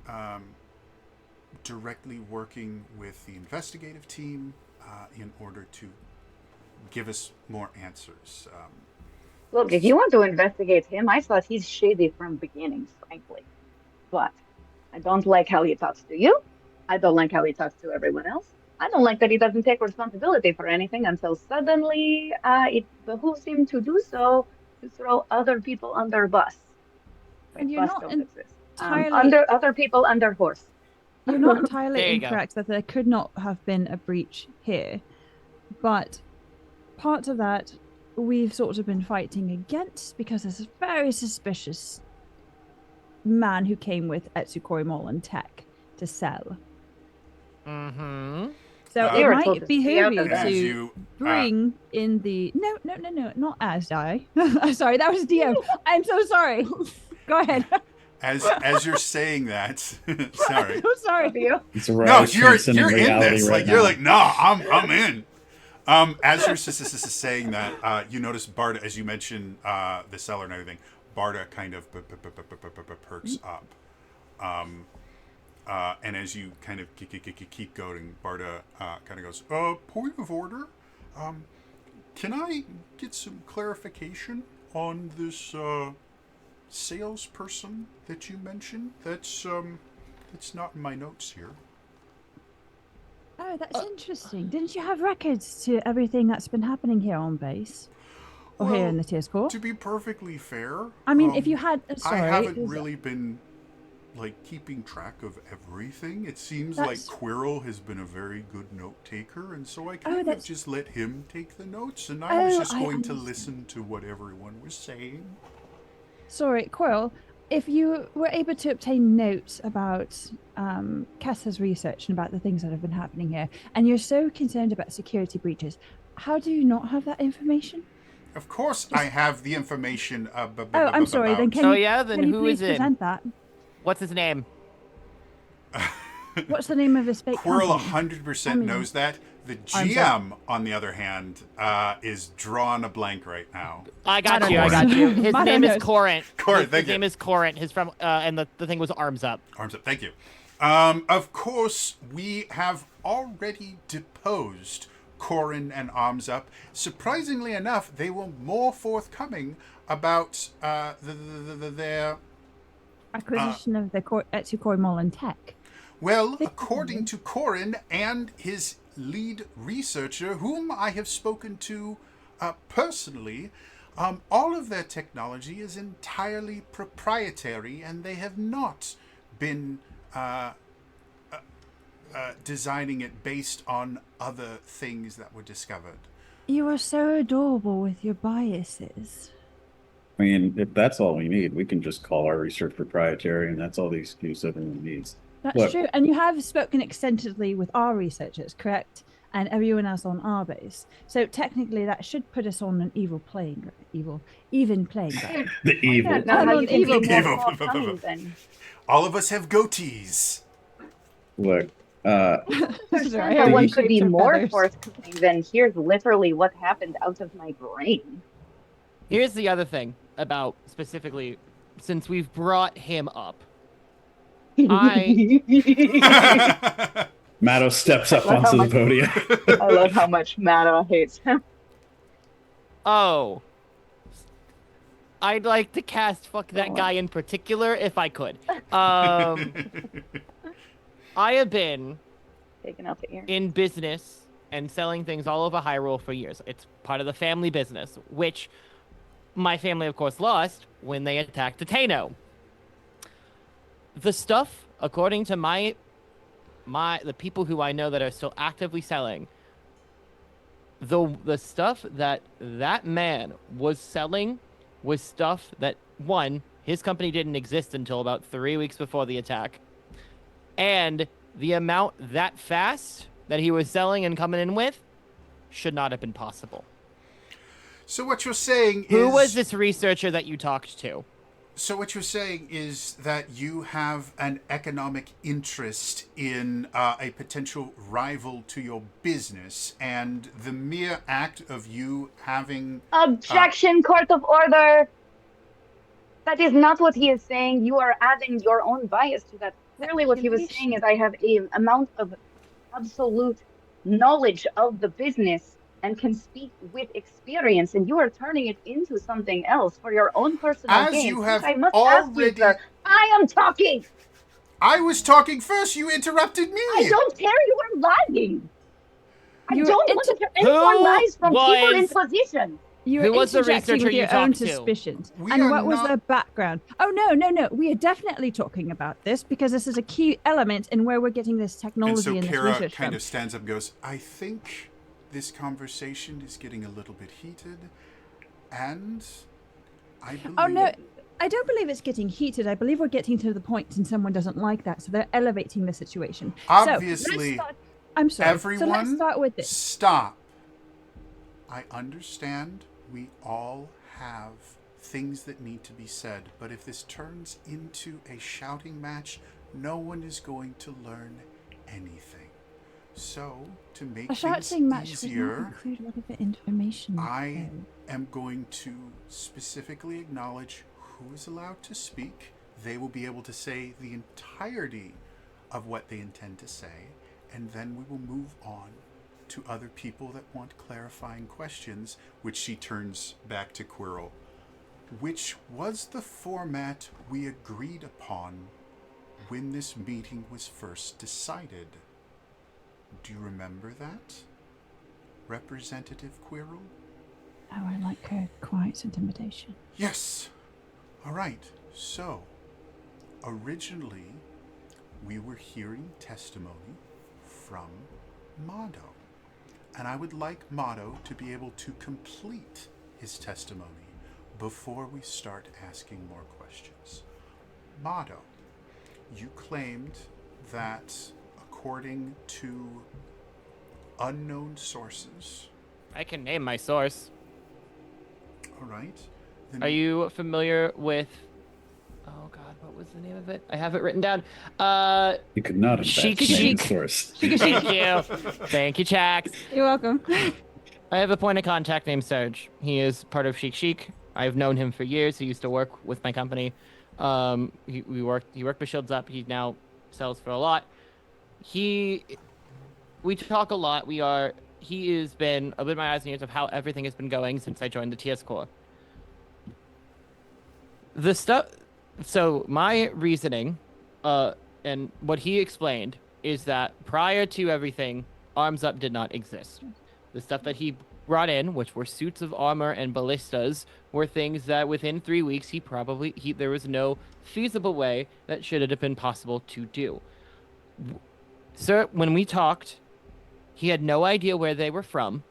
directly working with the investigative team in order to give us more answers. Look, if you want to investigate him, I thought he's shady from beginning, frankly. But I don't like how he talks to you. I don't like how he talks to everyone else. I don't like that he doesn't take responsibility for anything until suddenly it behooves him to do so, to throw other people under bus. Wait, And you're bus not don't exist. entirely- Under other people under horse. You're not There entirely you go. incorrect that there could not have been a breach here, but part of that we've sort of been fighting against because there's a very suspicious man who came with Etsukori Molan tech to sell. Mm-hmm. So We it were told might to stay behoove out you of that. As to you, bring in the no, not as I. Sorry, that was DM. I'm so sorry. Go ahead. As you're saying that, sorry. I'm sorry. Love you. It's a No, rise you're transcending in reality this. right Like now. you're like, no, I'm in. As you're saying that, you notice Barda, as you mentioned the cellar and everything, Barda kind of perks up. And as you kind of keep going, Barda kind of goes, point of order. Can I get some clarification on this salesperson that you mentioned? That's not in my notes here. Oh, that's interesting. Didn't you have records to everything that's been happening here on base? Or here in the Tears Core? To be perfectly fair, I mean, if you had... sorry. I haven't is- really been like keeping track of everything. It seems That's- like Quirrell has been a very good note taker, and so I Oh, kind of that's- just let him take the notes, and I was Oh, just I going to understand. listen to what everyone was saying. Sorry, Quirrell, if you were able to obtain notes about Kessa's research and about the things that have been happening here, and you're so concerned about security breaches, how do you not have that information? Of course, I have the information. Oh, I'm sorry. Then can Oh, you, yeah? Then can you who please is it? present that? What's his name? What's the name of his fake Quirrell company? 100% I mean, knows that. The I'm GM, on the other hand, is drawing a blank right now. I got don't you. I know. got you. His I name don't is know. Corin. Corin, His thank you. name is Corin. His from and the thing was Arms Up. Arms up. Thank you. Of course, we have already deposed Corin and Arms Up. Surprisingly enough, they were more forthcoming about their... Acquisition of the Etsukoi Mollen tech. Well, according to Corin and his lead researcher, whom I have spoken to personally, all of their technology is entirely proprietary, and they have not been designing it based on other things that were discovered. You are so adorable with your biases. I mean, if that's all we need, we can just call our research proprietary, and that's all the excuse everyone needs. That's Look. true. And you have spoken extensively with our researchers, correct? And everyone else on our base. So technically that should put us on an even playing ground. The I evil. don't know how I'm you can evil. be more Evil. forthcoming then. All of us have goatees. Look, Sorry, How I one used could be to more feathers. forthcoming than here's literally what happened out of my brain. Here's the other thing about specifically, since we've brought him up. Matto steps up Love how onto the much- podium. I love how much Matto hates him. Oh. I'd like to cast fuck that Go on. guy in particular if I could. I have been Taking out the ear. in business and selling things all over Hyrule for years. It's part of the family business, which my family, of course, lost when they attacked Tateno. The stuff, according to the people who I know that are still actively selling, the stuff that man was selling was stuff that, one, his company didn't exist until about 3 weeks before the attack, and the amount that fast that he was selling and coming in with should not have been possible. So what you're saying is... Who was this researcher that you talked to? So what you're saying is that you have an economic interest in a potential rival to your business, and the mere act of you having... Objection, court of order. That is not what he is saying. You are adding your own bias to that. Clearly, what he was saying is I have a amount of absolute knowledge of the business and can speak with experience, and you are turning it into something else for your own personal As gain. you which have I must ask you, already... sir. I am talking. I was talking first, you interrupted me! I don't care. You are lying. I You're don't want to hear any Who more lies from people in was- position. You Who were was the interjecting researcher with you your own talked to? suspicions. We And are what was not- the background? Oh, no. We are definitely talking about this because this is a key element in where we're getting this And technology so and this Kara research kind from. of stands up and goes, I think this conversation is getting a little bit heated, and I believe... Oh, no. I don't believe it's getting heated. I believe we're getting to the point and someone doesn't like that. So they're elevating the situation. Obviously, I'm sorry. everyone... So let's start with this. Stop. I understand we all have things that need to be said. But if this turns into a shouting match, no one is going to learn anything. So, to make A things shouting match would not easier, include whatever information. I though. am going to specifically acknowledge who is allowed to speak. They will be able to say the entirety of what they intend to say, and then we will move on to other people that want clarifying questions, which she turns back to Quirrell. Which was the format we agreed upon when this meeting was first decided. Do you remember that, Representative Quirrell? Oh, I like her quiet intimidation. Yes. All right. So, originally, we were hearing testimony from Mado. And I would like Mado to be able to complete his testimony before we start asking more questions. Mado, you claimed that according to unknown sources. I can name my source. All right. Then Are you familiar with? Oh God, what was the name of it? I have it written down. You could not have Chic, that name chic. source. Thank you, thank you, Chax. You're welcome. I have a point of contact named Serge. He is part of Chic Chic. I've known him for years. He used to work with my company. He worked with Shields Up. He now sells for a lot. We talk a lot. He has been a bit my eyes and ears of how everything has been going since I joined the TS Corps. So my reasoning, and what he explained is that prior to everything, Arms Up did not exist. The stuff that he brought in, which were suits of armor and ballistas, were things that within 3 weeks there was no feasible way that should have been possible to do. Sir, when we talked, he had no idea where they were from.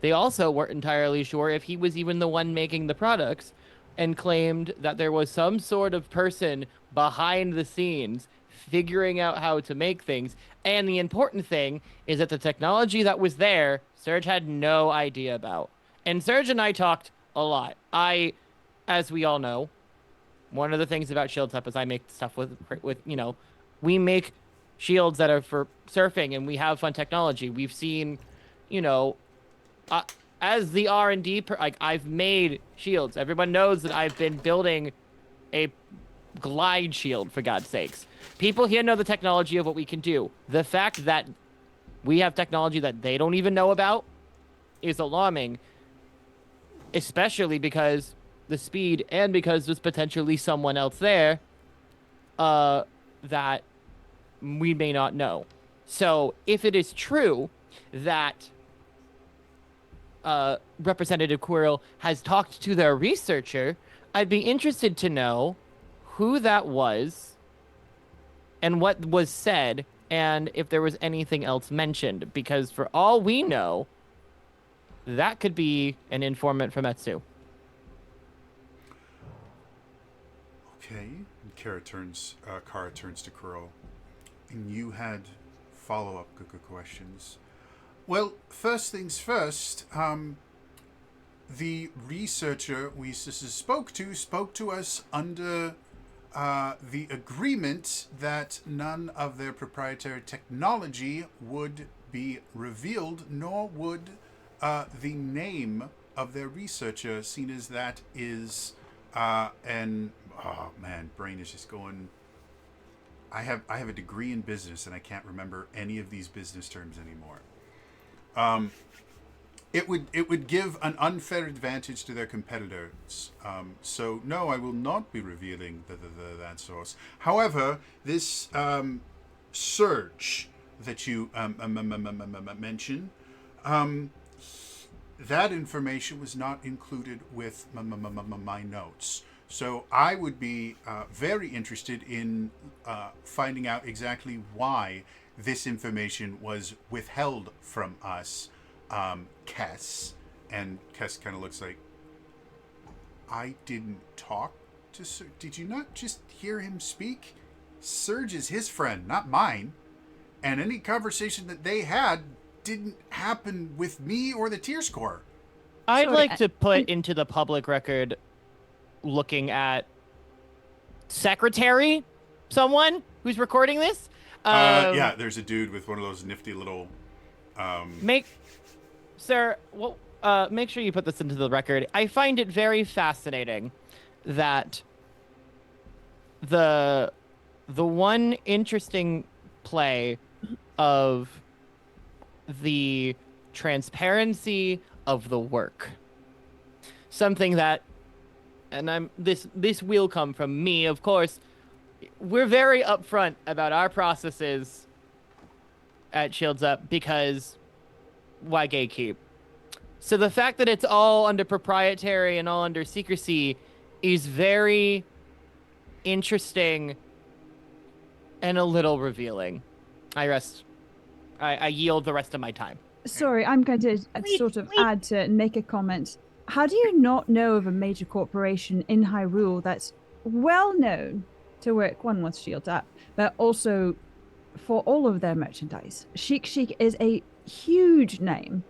They also weren't entirely sure if he was even the one making the products, and claimed that there was some sort of person behind the scenes figuring out how to make things. And the important thing is that the technology that was there, Serge had no idea about. And Serge and I talked a lot. As we all know, one of the things about Shields Up is I make stuff with we make shields that are for surfing, and we have fun technology. We've seen, as the R&D, I've made shields. Everyone knows that I've been building a glide shield, for God's sakes. People here know the technology of what we can do. The fact that we have technology that they don't even know about is alarming, especially because the speed and because there's potentially someone else there that we may not know. So if it is true that Representative Quirrell has talked to their researcher, I'd be interested to know who that was and what was said, and if there was anything else mentioned, because for all we know, that could be an informant from Etsu. Okay. And Kara turns to Quirrell. And you had follow-up questions. Well, first things first, the researcher we spoke to us under the agreement that none of their proprietary technology would be revealed, nor would the name of their researcher, seen as that is brain is just going. I have a degree in business and I can't remember any of these business terms anymore. It would give an unfair advantage to their competitors. So no, I will not be revealing that source. However, this Serge that you mentioned, that information was not included with my notes. So I would be very interested in finding out exactly why this information was withheld from us, Kess. And Kess kind of looks like, I didn't talk to Serge. Did you not just hear him speak? Serge is his friend, not mine. And any conversation that they had didn't happen with me or the Tears Corps. I'd Sorry, like to put into the public record looking at secretary, someone who's recording this. Yeah, there's a dude with one of those nifty little. Sir, make sure you put this into the record. I find it very fascinating that the one interesting play of the transparency of the work. Something that, and this will come from me, of course. We're very upfront about our processes at Shields Up because why gatekeep? So the fact that it's all under proprietary and all under secrecy is very interesting and a little revealing. I yield the rest of my time. Sorry, I'm going to sort of add to and make a comment. How do you not know of a major corporation in Hyrule that's well known to work, one, with Shield Up, but also for all of their merchandise? Sheik Sheik is a huge name.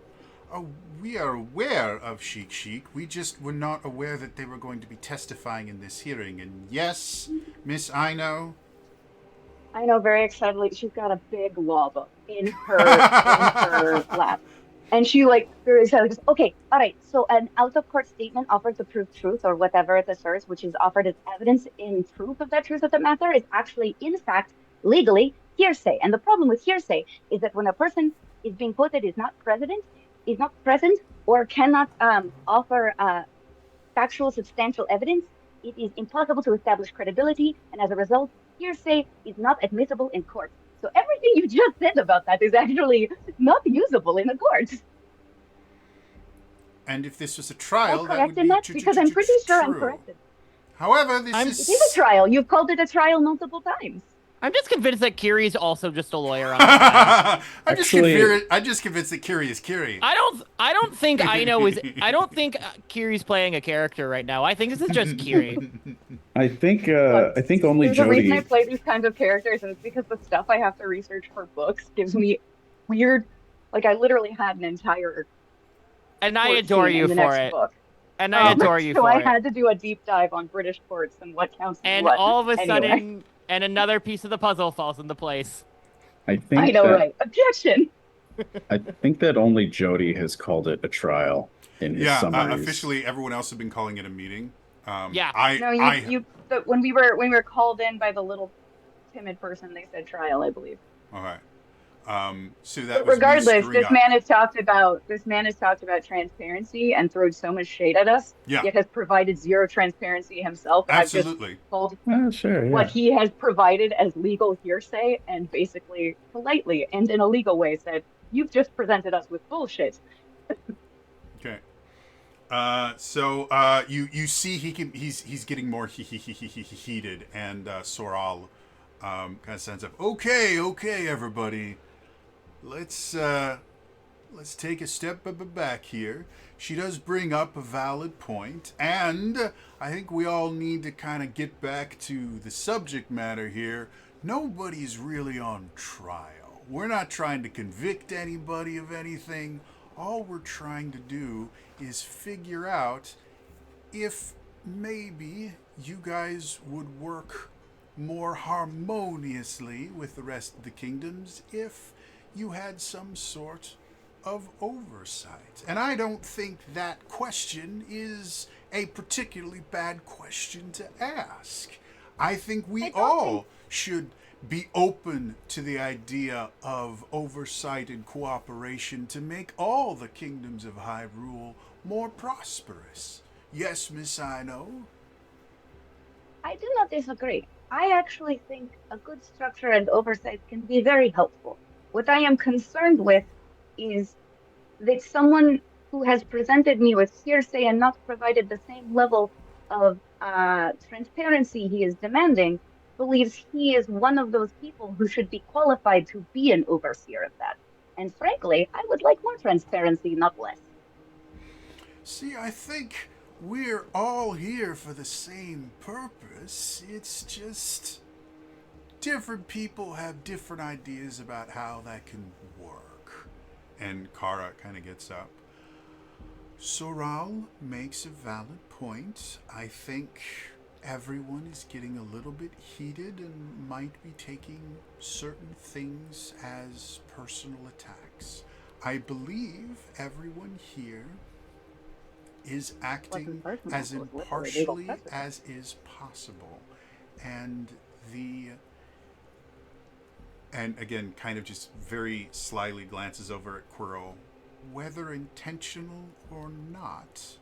Oh, we are aware of Sheik Sheik. We just were not aware that they were going to be testifying in this hearing. And yes, Miss Ino. I know, very excitedly. She's got a big law book in her lap. And she, like, very excitedly goes, okay, all right, so an out-of-court statement offered to prove truth or whatever it asserts, which is offered as evidence in proof of that truth of the matter, is actually, in fact, legally hearsay. And the problem with hearsay is that when a person is being quoted is not present, or cannot offer factual, substantial evidence, it is impossible to establish credibility, and as a result, hearsay is not admissible in court. So everything you just said about that is actually not usable in a court. And if this was a trial, I'm that correct would in be that because I'm pretty sure I'm true. corrected. However, It is a trial. You've called it a trial multiple times. I'm just convinced that Kiri's also just a lawyer on the side. I'm just convinced that Kiri is Kiri. I don't think Ino is. I don't think Kiri's playing a character right now. I think this is just Kiri. I think only There's a reason I Jody. play these kinds of characters, and it's because the stuff I have to research for books gives me weird. Like I literally had an entire. And I court adore scene you in the for next it. book. And I adore you so for I it. had to do a deep dive on British courts and what counts as And what. all of a Anyway. sudden, and another piece of the puzzle falls into place. I think I know, that, right? Objection. I think that only Jody has called it a trial in his summaries. Officially, everyone else has been calling it a meeting. Yeah. When we were called in by the little timid person, they said trial, I believe. All right. So that But was regardless, me this screwing man has talked about transparency and thrown so much shade at us. Yeah. Yet has provided zero transparency himself. Absolutely. I've just told Sure, yeah. what he has provided as legal hearsay, and basically politely and in a legal way said, "You've just presented us with bullshit." Okay. So you see he's getting more heated, and Soral kind of sends up. Okay, everybody, let's take a step back here. She does bring up a valid point, and I think we all need to kind of get back to the subject matter here. Nobody's really on trial. We're not trying to convict anybody of anything. All we're trying to do is figure out if maybe you guys would work more harmoniously with the rest of the kingdoms if you had some sort of oversight. And I don't think that question is a particularly bad question to ask. I think we all should be open to the idea of oversight and cooperation to make all the kingdoms of Hyrule more prosperous. Yes, Miss Ino? I do not disagree. I actually think a good structure and oversight can be very helpful. What I am concerned with is that someone who has presented me with hearsay and not provided the same level of transparency he is demanding believes he is one of those people who should be qualified to be an overseer of that. And frankly, I would like more transparency, not less. See, I think we're all here for the same purpose. It's just different people have different ideas about how that can work. And Kara kind of gets up. Soral makes a valid point. I think everyone is getting a little bit heated and might be taking certain things as personal attacks. I believe everyone here is acting personal, as it was literally legal impartially precedent. as is possible. And and again, kind of just very slyly glances over at Quirrell, whether intentional or not,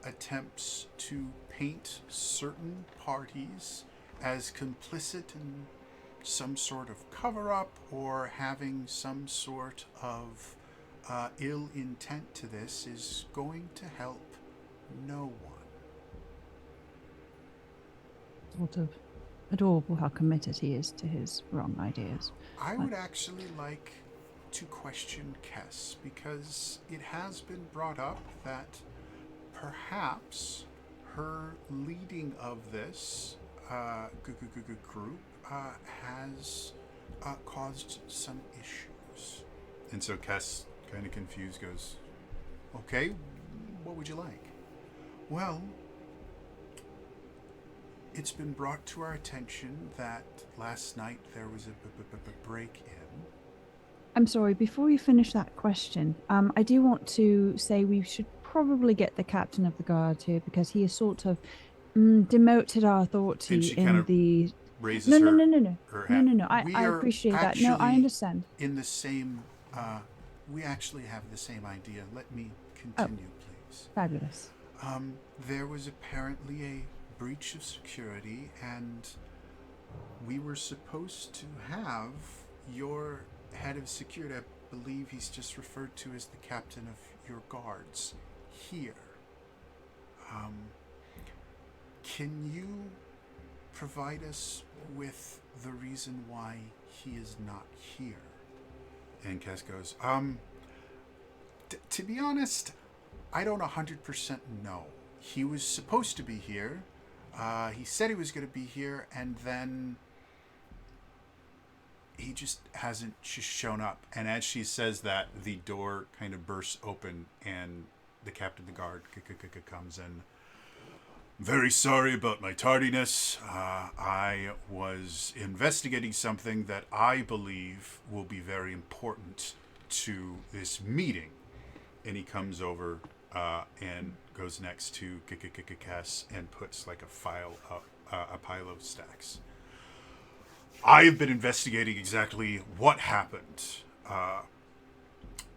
attempts to paint certain parties as complicit in some sort of cover-up or having some sort of ill intent to this is going to help no one. Sort of adorable how committed he is to his wrong ideas. I would actually like to question Kess, because it has been brought up that perhaps her leading of this group has caused some issues. And so Kess, kind of confused, goes, okay, what would you like? Well, it's been brought to our attention that last night there was a break-in. I'm sorry, before you finish that question, I do want to say we should probably get the captain of the guard here, because he has sort of demoted our And authority she kind in of the... raises No, her, no, no, no, no. her No, hand. no, no. We I are appreciate that. No, I actually understand. in the same, we actually have the same idea. Let me continue, please. Fabulous. There was apparently a breach of security, and we were supposed to have your head of security, I believe he's just referred to as the captain of your guards, here. Can you provide us with the reason why he is not here? And Kess goes, to be honest, I don't 100% know. He was supposed to be here. He said he was going to be here, and then he just hasn't shown up. And as she says that, the door kind of bursts open, and the captain of the guard comes in. Very sorry about my tardiness. I was investigating something that I believe will be very important to this meeting. And he comes over and goes next to Kess and puts like a pile of stacks. I've been investigating exactly what happened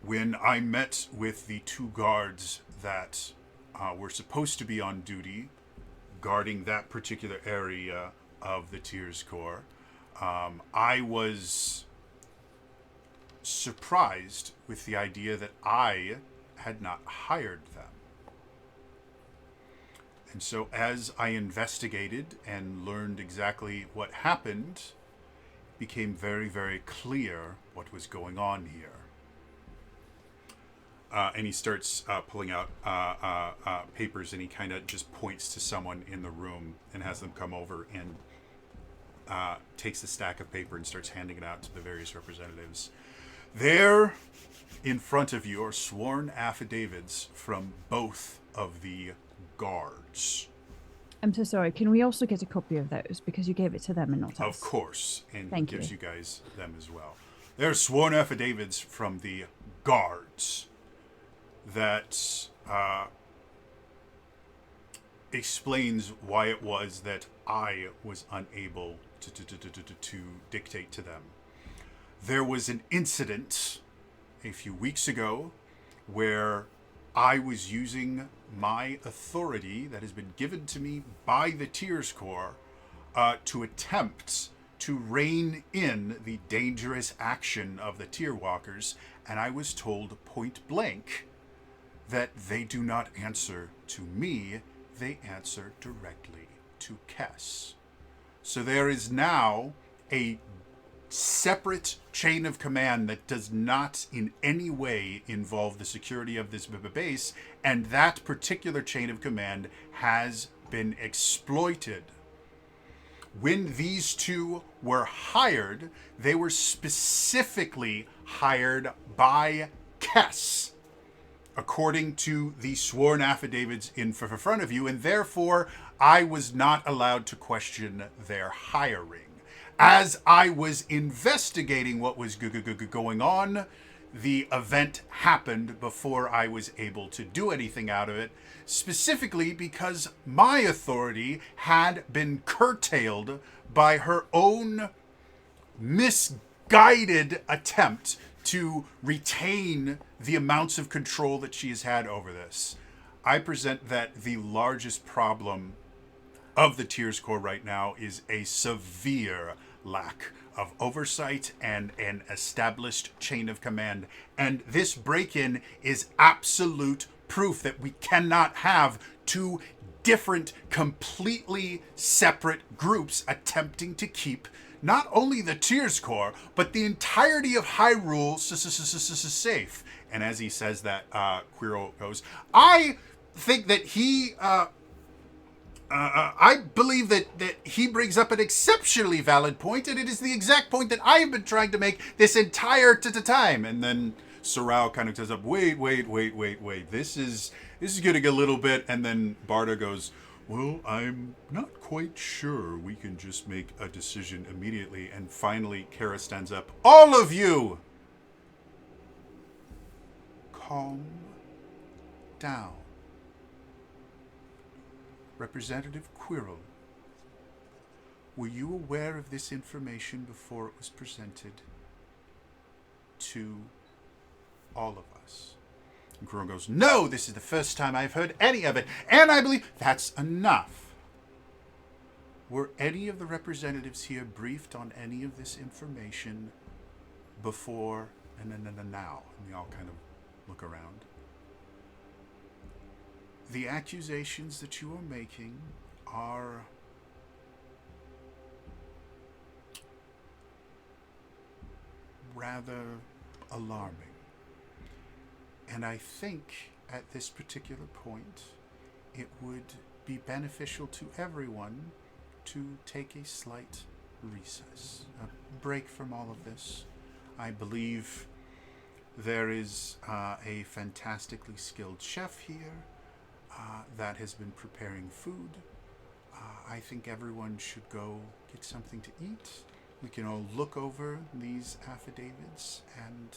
when I met with the two guards that were supposed to be on duty guarding that particular area of the Tears Core. I was surprised with the idea that I had not hired them. And so as I investigated and learned exactly what happened, it became very, very clear what was going on here. And he starts pulling out papers, and he kind of just points to someone in the room and has them come over, and takes the stack of paper and starts handing it out to the various representatives. There, in front of you, are sworn affidavits from both of the guards. I'm so sorry. Can we also get a copy of those, because you gave it to them and not us? Of course, and Thank gives you. you guys them as well. There are sworn affidavits from the guards that explains why it was that I was unable to dictate to them. There was an incident a few weeks ago where I was using my authority that has been given to me by the Tears Corps to attempt to rein in the dangerous action of the Tear Walkers, and I was told point blank that they do not answer to me, they answer directly to Kess. So there is now a separate chain of command that does not in any way involve the security of this base, and that particular chain of command has been exploited. When these two were hired, they were specifically hired by Kess. according to the sworn affidavits in front of you, and therefore I was not allowed to question their hiring. As I was investigating what was going on, the event happened before I was able to do anything out of it, specifically because my authority had been curtailed by her own misguided attempt to retain the amounts of control that she has had over this. I present that the largest problem of the Tears Corps right now is a severe lack of oversight and an established chain of command. And this break-in is absolute proof that we cannot have two different, completely separate groups attempting to keep not only the Tears Corps, but the entirety of Hyrule safe. And as he says that, Quirrell goes, I think that I believe that he brings up an exceptionally valid point, and it is the exact point that I have been trying to make this entire time. And then Sorrel kind of says up, wait. This is getting a little bit. And then Barda goes, well, I'm not quite sure we can just make a decision immediately. And finally, Kara stands up. All of you, calm down. Representative Quirrell, were you aware of this information before it was presented to all of us? And Quirrell goes, no, this is the first time I've heard any of it, and I believe that's enough. Were any of the representatives here briefed on any of this information before and then now? And they all kind of look around. The accusations that you are making are rather alarming. And I think at this particular point, it would be beneficial to everyone to take a slight recess, a break from all of this. I believe there is a fantastically skilled chef here that has been preparing food. I think everyone should go get something to eat. We can all look over these affidavits and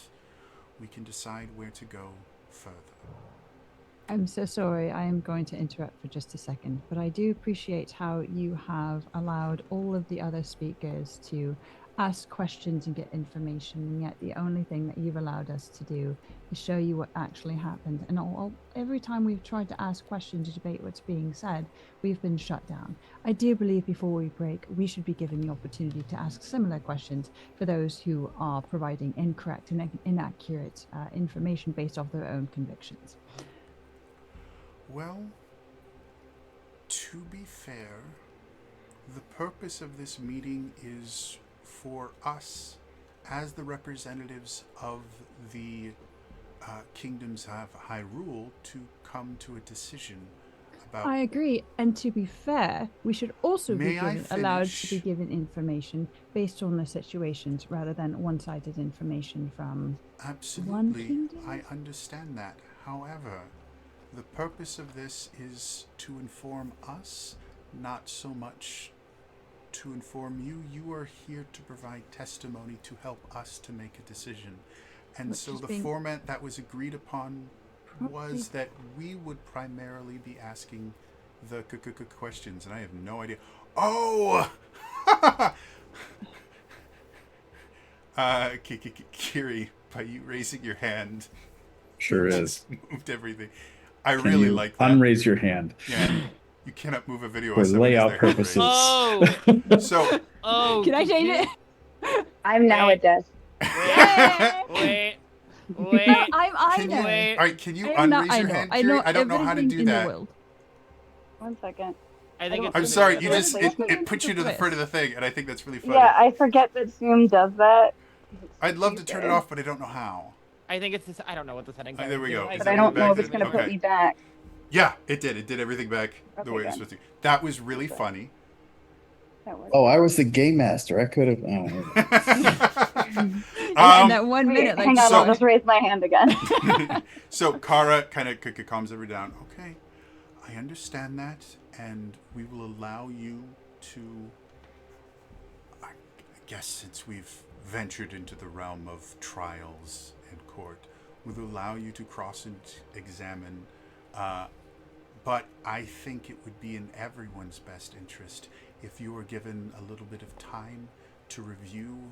we can decide where to go further. I'm so sorry, I am going to interrupt for just a second, but I do appreciate how you have allowed all of the other speakers to ask questions and get information, and yet the only thing that you've allowed us to do is show you what actually happened. And every time we've tried to ask questions to debate what's being said, we've been shut down. I do believe before we break, we should be given the opportunity to ask similar questions for those who are providing incorrect and inaccurate information based off their own convictions. Well, to be fair, the purpose of this meeting is for us, as the representatives of the kingdoms of Hyrule, to come to a decision about... I agree, and to be fair, we should also be allowed to be given information based on the situations rather than one-sided information from Absolutely, one kingdom. I understand that. However, the purpose of this is to inform us, not so much to inform you. You are here to provide testimony to help us to make a decision. And so the format that was agreed upon was that we would primarily be asking the questions, and I have no idea. Oh! Kiri, by you raising your hand, Sure is. moved everything. I really like that. Unraise your hand. Yeah. You cannot move a video For on somebody layout with their hand purposes. raised. Oh, So, Can I change it? I'm now a desk. wait. No, I can know. you, Wait. all right, can you I know, unraise I your know. hand, I Kiri? know I don't know how to everything do in the that. world. 1 second. I think it's I'm the sorry, video. you just Wait. it puts you to the front of the thing, and I think that's really funny. Yeah, I forget that Zoom does that. I'd love to turn it Tuesday. off, but I don't know how. I think it's this. I don't know what the settings are. There we go. I Is But that I don't back know if to it's the- going to okay. put me back. Yeah, it did. It did everything back the Okay, way it was good. supposed to. That was really funny. That works. Oh, I was the game master. I could have. in that 1 Wait, minute, like, hang on, so- I'll just raise my hand again. So Kara kind of calms everybody down. Okay, I understand that, and we will allow you to. I guess since we've ventured into the realm of trials and court, we'll allow you to cross and examine. But I think it would be in everyone's best interest if you were given a little bit of time to review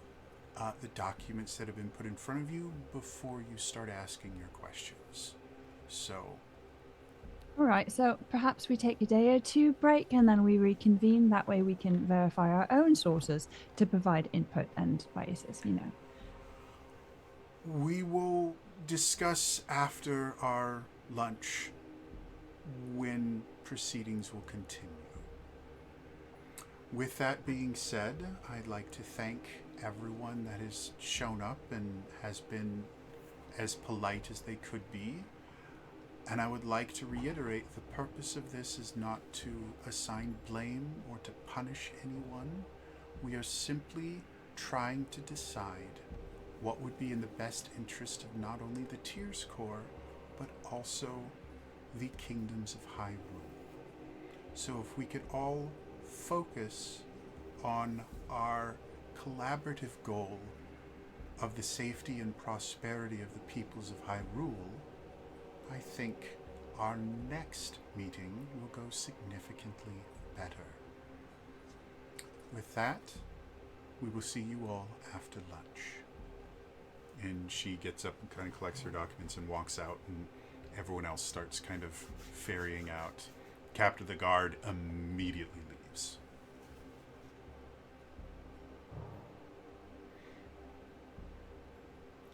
the documents that have been put in front of you before you start asking your questions. So, all right, so perhaps we take a day or two break and then we reconvene. That way we can verify our own sources to provide input and biases, you know. we will discuss after our lunch when proceedings will continue. With that being said, I'd like to thank everyone that has shown up and has been as polite as they could be. And I would like to reiterate the purpose of this is not to assign blame or to punish anyone. We are simply trying to decide what would be in the best interest of not only the Tears Corps, but also the kingdoms of Hyrule. So if we could all focus on our collaborative goal of the safety and prosperity of the peoples of Hyrule, I think our next meeting will go significantly better. With that, we will see you all after lunch. And she gets up and kind of collects her documents and walks out, and everyone else starts kind of ferrying out. Captain of the Guard immediately leaves.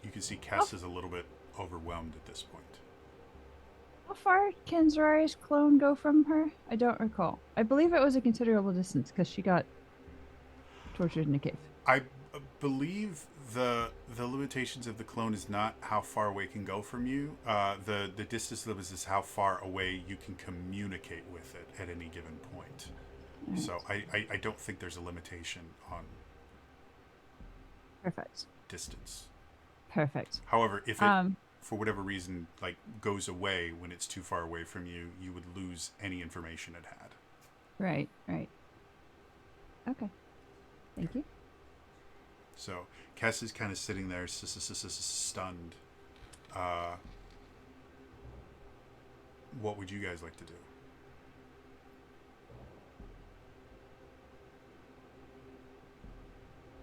You can see Kess is a little bit overwhelmed at this point. How far can Zeraria's clone go from her? I don't recall. I believe it was a considerable distance because she got tortured in a cave. I believe the limitations of the clone is not how far away it can go from you. The distance limit is how far away you can communicate with it at any given point. Right. So I don't think there's a limitation on Perfect. distance. Perfect. However, if it Um, for whatever reason like goes away when it's too far away from you, you would lose any information it had. right, right. Okay. Thank you. So Kess is kind of sitting there stunned. What would you guys like to do?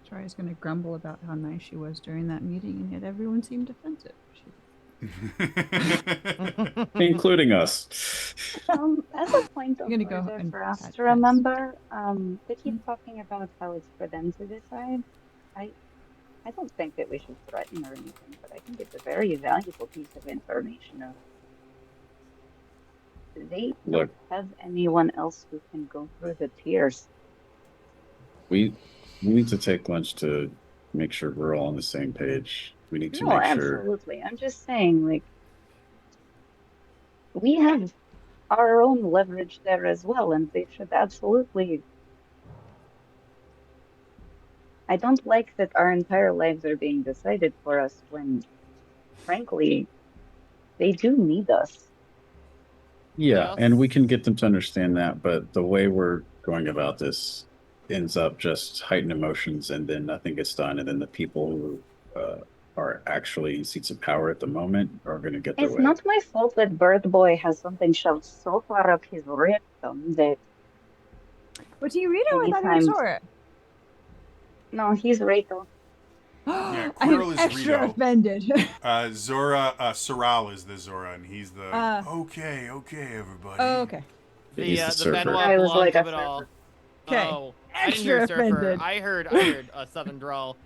Zeraria's going to grumble about how nice she was during that meeting, and yet everyone seemed defensive. including us. As a point of You're gonna go order and for us pat to pets. remember, they keep talking about how it's for them to decide. I don't think that we should threaten or anything, but I think it's a very valuable piece of information. They Look. don't have anyone else who can go through the tiers. We need to take lunch to make sure we're all on the same page. We need to No, make sure. absolutely. I'm just saying, like, we have our own leverage there as well, and they should absolutely. I don't like that our entire lives are being decided for us when, frankly, they do need us. Yeah, Yes. and we can get them to understand that, but the way we're going about this ends up just heightened emotions, and then nothing gets done, and then the people who are actually in seats of power at the moment are going to get their It's way. not my fault that Bird Boy has something shoved so far up his rectum that But do you read it without Anytime- any Zora? no, he's Rachel. Yeah, I'm Quirrell is extra Rito. offended. Zora, Soral is the Zora, and he's the okay, everybody. Oh, okay. He's the The surfer. Benoit I was Blanc like of a it all. surfer. 'Kay. Oh, I didn't hear Extra surfer. offended. I heard a southern drawl.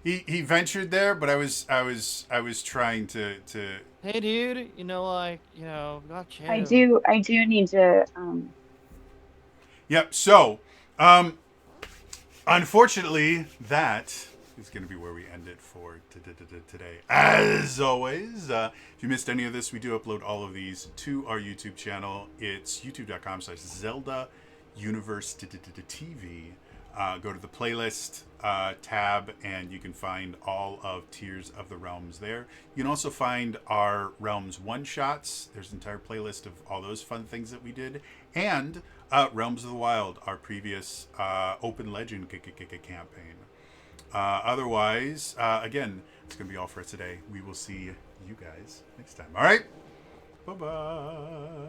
He ventured there, but I was trying to Hey, dude. Got chill. I do need to Yep. So, unfortunately, that is going to be where we end it for today. As always, if you missed any of this, we do upload all of these to our YouTube channel. It's youtube.com/Zelda Universe TV. Go to the playlist tab, and you can find all of Tears of the Realms there. You can also find our Realms one-shots. There's an entire playlist of all those fun things that we did. And Realms of the Wild, our previous Open Legend campaign. Otherwise, again, it's going to be all for us today. We will see you guys next time. All right? Bye-bye.